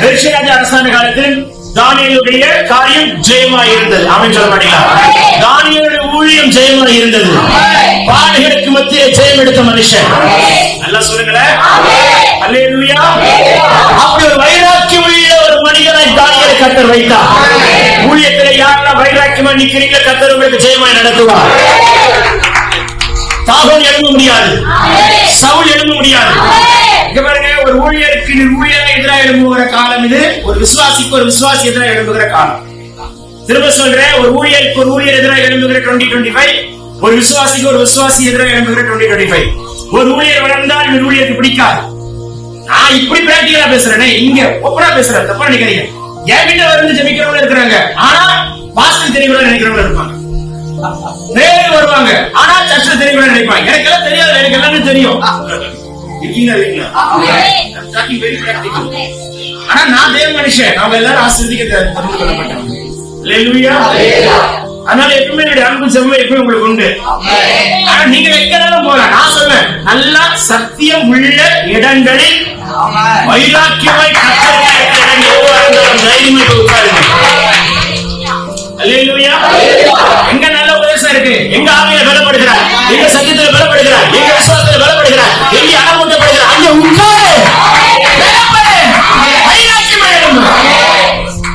பெர்ஷியாராஜா அரசாண்ட காலத்திலும் தானியேலுடைய காரியம் ஜெயமாய் இருந்தது. ஆமென் சொல்ல மாட்டீங்களா? தானியேலுடைய ஊழியம் ஜெயமாய் இருந்தது. பாடுகளுக்கு மத்தியே ஜெயம் எடுத்த மனுஷன். நல்லா சொல்லுங்களேன். அல்லேலூயா. அப்படி ஒரு வைராக்கியம் உள்ள ஒரு மனிதனாய் தானியேலை கர்த்தர் வைத்தார். ஊழியத்திலே யாரெல்லாம் வைராக்கியமா நிக்கிறீங்க, கர்த்தர் உங்களுக்கு ஜெயமாய் நடத்துவார். தாகோன் எழும்ப முடியாது, சவுல் எழும்ப முடியாது. இங்க பாருங்க, ஒரு ஊழியருக்கு ஊழியரை எதிராக எழும்புகிற காலம் இது. ஒரு விசுவாசிக்கு ஒரு விசுவாசி எதிராக எழும்புகிற காலம். திரும்ப சொல்றேன், ஒரு ஊழியருக்கு ஒரு ஊழியர் எதிராக எழும்புகிற 2025, ஒரு விசுவாசிக்கு ஒரு விசுவாசி எதிராக எழும்புகிற 2025. ஒரு ஊழியர் வளர்ந்தால் இந்த ஊழியருக்கு பிடிக்காது. நான் இப்படி பிராக்டிகலா பேசுறேன், இங்க ஒப்பனா பேசுறேன், தப்பா நினைக்கிறீங்க. என்கிட்ட வந்து ஜெபிக்கிறவங்க இருக்கிறாங்க, ஆனா பாஸ்டர் தெரியக்கூட நினைக்கிறவங்க இருப்பாங்க. பேர் வருவாங்க, ஆனா சர்ச்சில் தெரியக்கூட நினைப்பாங்க. எனக்கு எல்லாம் தெரியாது, எனக்கு எல்லாமே தெரியும். ஆனா நான் தேவ மனுஷன், அவங்க எல்லாரும் ஆசீர்வதிக்க கொள்ளப்பட்டவங்க. அல்லேலூயா. அதனால எப்பவுமே என்னுடைய அன்பு செம்மை எப்பவும் உங்களுக்கு உண்டு. ஆனா நீங்க வைக்கிறாலும் போலாம். நான் சொல்வேன், நல்லா சத்தியம் உள்ள இடங்களில் வைராக்கியமாய் தைரியமாய் உட்காருங்க. அல்லேலூயா. எங்க நல்ல உபதேசம் இருக்கு, எங்க ஆவியில பலப்படுகிறார், எங்க சத்தியத்துல பலப்படுகிறார், எங்க விசுவாசத்துல பலப்படுகிறார், எங்க அனுமதிப்படுகிறார், அங்க உட்காரு.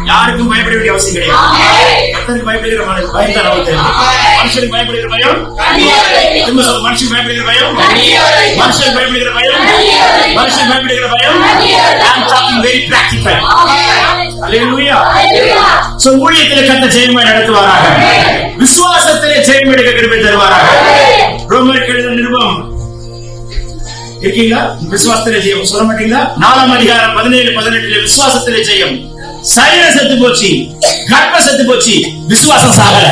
யாருக்கும் பயப்பட வேண்டிய அவசியம் கிடையாது. கர்த்தருக்கு பயப்படுகிற பயம் தான் நமக்கு தெரியும். மனுஷனுக்கு பயப்படுகிற பயம், மனுஷன் பயப்படுகிற பயம், மனுஷன் பயப்படுகிற பயம், மனுஷன் பயப்படுகிற பயம். I am talking very practical. Hallelujah. So ஊழியத்திலே கர்த்தர் ஜெயமாய் நடத்துவாராக. விசுவாசத்திலே ஜெயம் எடுக்க கிருபை தருவாராக. ரோமருக்கு எழுதின நிருபம் இருக்கீங்களா? விசுவாசத்திலே ஜெயம் சொல்ல மாட்டீங்களா? 4ஆம் அதிகாரம் 17-18 விசுவாசத்திலே ஜெயம். சரீரம் செத்து போச்சு, கர்ப்பம் செத்து போச்சு, விசுவாசம் சாகல.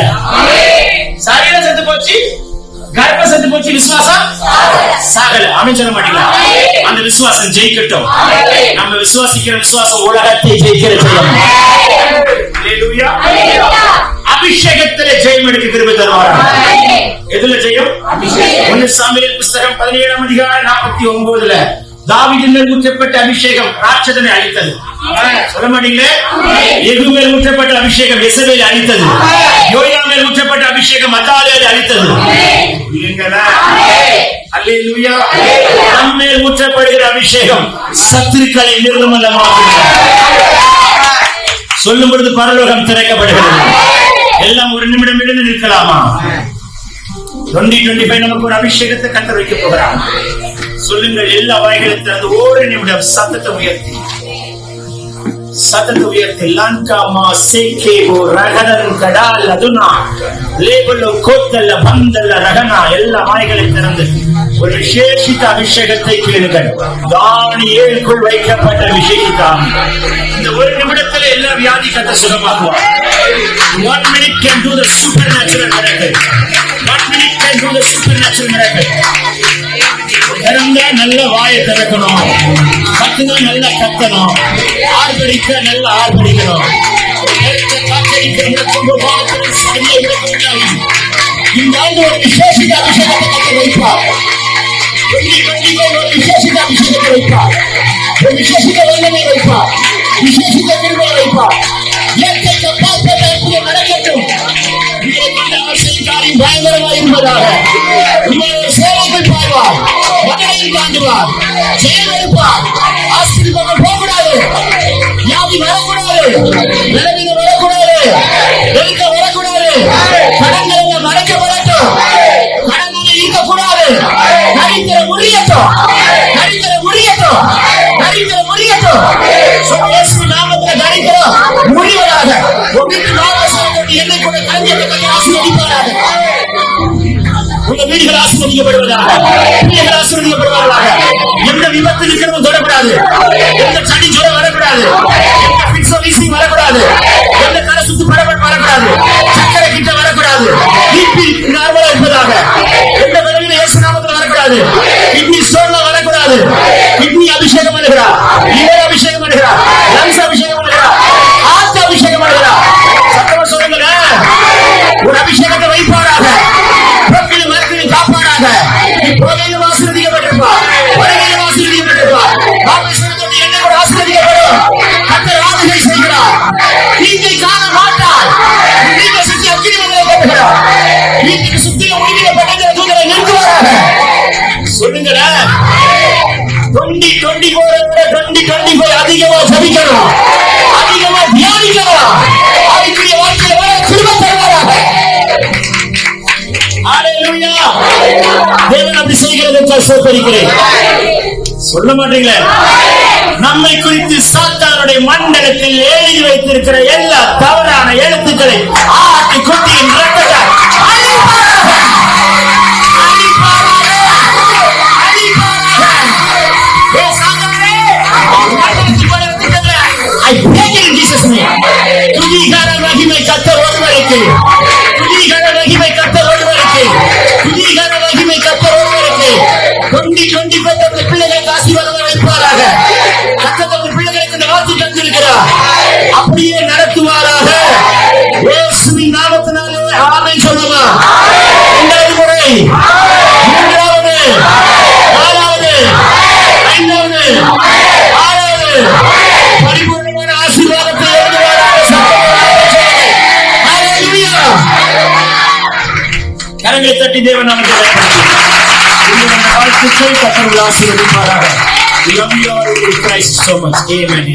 சரீரம் செத்து போச்சு, கர்ப்பம் செத்து போச்சு, விசுவாசம் சாகல. ஆமென் சொல்ல மாட்டீங்களா? அந்த விசுவாசம் ஜெயிக்கட்டும். நம்ம விசுவாசிக்கிற விசுவாசம் உலகத்தை ஜெயிக்கிற ஜெயம். அல்லேலூயா. அபிஷேகத்திலே ஜெயம் எடுக்க கிருபை தருவாராக. எதுல ஜெயம்? 1 சாமுவேல் புத்தகம் 17ஆம் அதிகாரம் 49 தாவீதின் மேல் ஊற்றப்பட்ட அபிஷேகம் ராட்சதனை அழித்தது. சொல்ல மாட்டீங்களே? யெகூ மேல் ஊற்றப்பட்ட அபிஷேகம் யெசபேலை அழித்தது. யோயா மேல் ஊற்றப்பட்ட அபிஷேகம் அத்தாலியாவை அழித்தது. அல்லேலூயா. நம் மேல் ஊற்றப்படுகிற அபிஷேகம் சத்துருக்களை நிர்மூலமாக்குகிறது. சொல்லும் பொழுது பரலோகம் திறக்கப்படுகிறது. எல்லாம் ஒரு நிமிடம் எழுந்து நிற்கலாமா? 2025 நமக்கு ஒரு அபிஷேகத்தை கர்த்தர் வைக்க போகிறார். சொல்லுங்கள், எல்லா வாய்களை திறந்து ஒரு நிமிடம் சத்தத்தை உயர்த்தி லங்கா சேகேவோ ரகதன் கடால் அதுனா லேபலோ கோத்தல்ல பந்தல்ல ரகனா எல்லா வாய்களை திறந்து ஒரு விசேஷித்த அபிஷேகத்தை கேளுங்கள். தானியேலுக்குள் வைக்கப்பட்ட விசேஷித்தாம் இந்த ஒரு நிமிடத்துல எல்லா வியாதி கட்ட சுகமாக்குவார். 1 minute can do the supernatural miracle. 1 minute can do the supernatural miracle. நல்ல வாயை திறக்கணும், கத்துனா நல்லா கத்தணும், ஆர்ப்பரிக்க நல்ல ஆர்ப்பரிக்கணும். இந்த ஆண்டு ஒரு விசேஷித்த அபிஷேகத்தை வைப்பார். ஒரு விசேஷித்த அபிஷேகத்தை வைப்பார், ஒரு விசேஷித்த வல்லமை வைப்பார், விசேஷித்த திருமணம் வைப்பார். நடக்கட்டும். காரியம் பயங்கரமாக இருப்பதாக சேவைகள் பாய்வார், மகனையும் தாண்டுவார், செயல்படுப்பார். ஆஸ்பத்திரி போகக்கூடாது, வியாதி வரக்கூடாது, நிலவின வரக்கூடாது, நெருக்க வரக்கூடாது, கடன்களை மறைக்கப்படட்டும், கடன்களை இருக்கக்கூடாது. நரித்திர முடியட்டும், நரித்திர முடியட்டும், நரித்திர முடியட்டும். நாமத்தில் நரித்திரம் முடிவதாக என்னை கூட கலைஞர்கள் ஆசீர்வதிப்பாராக. உங்க வீடுகள் ஆசீர்வதிக்கப்படுவதாக, பிள்ளைகள் ஆசீர்வதிக்கப்படுவார்களாக. எந்த விபத்து இருக்கிறதும் தொடக்கூடாது, எந்த சனி ஜுரம் வரக்கூடாது, எந்த பிக்ஸோ வீசி வரக்கூடாது, எந்த தலை சுத்து பரபரப்பு வரக்கூடாது, சக்கரை கிட்ட வரக்கூடாது, பிபி நார்மலா இருப்பதாக, எந்த விளைவில் இயேசு நாமத்தில் வரக்கூடாது, கிட்னி ஸ்டோன்ல வரக்கூடாது. கிட்னி அபிஷேகம் பண்ணுகிறார், லிவர் அபிஷேகம் பண்ணுகிறார், லங்ஸ் அபிஷேகம் பண்ணுகிறார், ஆத்மா அபிஷேகம் பண்ணுகிறார். சத்தமா சொல்லுங்க, ஒரு அபிஷேகத்தை வைப்பாராக, காப்பாடாக. இப்போதையும் ஆசீர்வதிக்கப்பட்டிருப்பார், வருகையிலும் ஆசீர்வதிக்கப்பட்டிருப்பார். ராமேஸ்வரத்தோடு என்னை கூட ஆசீர்வதிக்கப்படும். கர்த்தர் ஆளுகை செய்கிறார், தீங்கை காண மாட்டார். தீங்கை சுற்றி அக்கினிமலை கட்டுகிறார், வீட்டுக்கு சுற்றிலும் முடிக்கப்பட்ட தூதரை நிறுத்துவாராக. சொல்லுங்களேன், 2024 அதிகமா ஜபிக்கணும், அதிகமா தியானிக்கணும். அதுக்குரிய வாழ்க்கையை வர திரும்ப தருவாராக. தேவன் அப்படி செய்கிறதற்கு சோதரிக்கிறேன். சொல்ல மாட்டீங்களே, நம்மை குறித்து சாத்தானுடைய மண்டலத்தில் எழுதி வைத்திருக்கிற எல்லா தவறான எழுத்துக்களை ஆட்டி கொட்டியின் ரத்தத்தால் துதிகர மகிமை கர்த்தர் ஒருவருக்கு, துதிகர மகிமை கர்த்தர் ஒருவருக்கு, துதிகர மகிமை கர்த்தர் ஒருவருக்கு. 2025 பிள்ளைகளுக்கு ஆசீர்வாதம் வைப்பாராக. கர்த்தர் பிள்ளைகளுக்கு இந்த வார்த்தை தந்திருக்கிறார், அப்படியே நடத்துவாராக. இயேசுவின் நாமத்தினாலே ஆமென் சொல்லுமா. 2வது முறை, 3வது, 4வது, 5வது, 6வது பரிபூர்ணமான ஆசீர்வாதத்தை கரங்களை தட்டி தேவன் நமக்கு வாழ்த்துக்கள். கர்த்தர் ஆசீர்வதிப்பாராக. We love you all in Christ so much. Amen.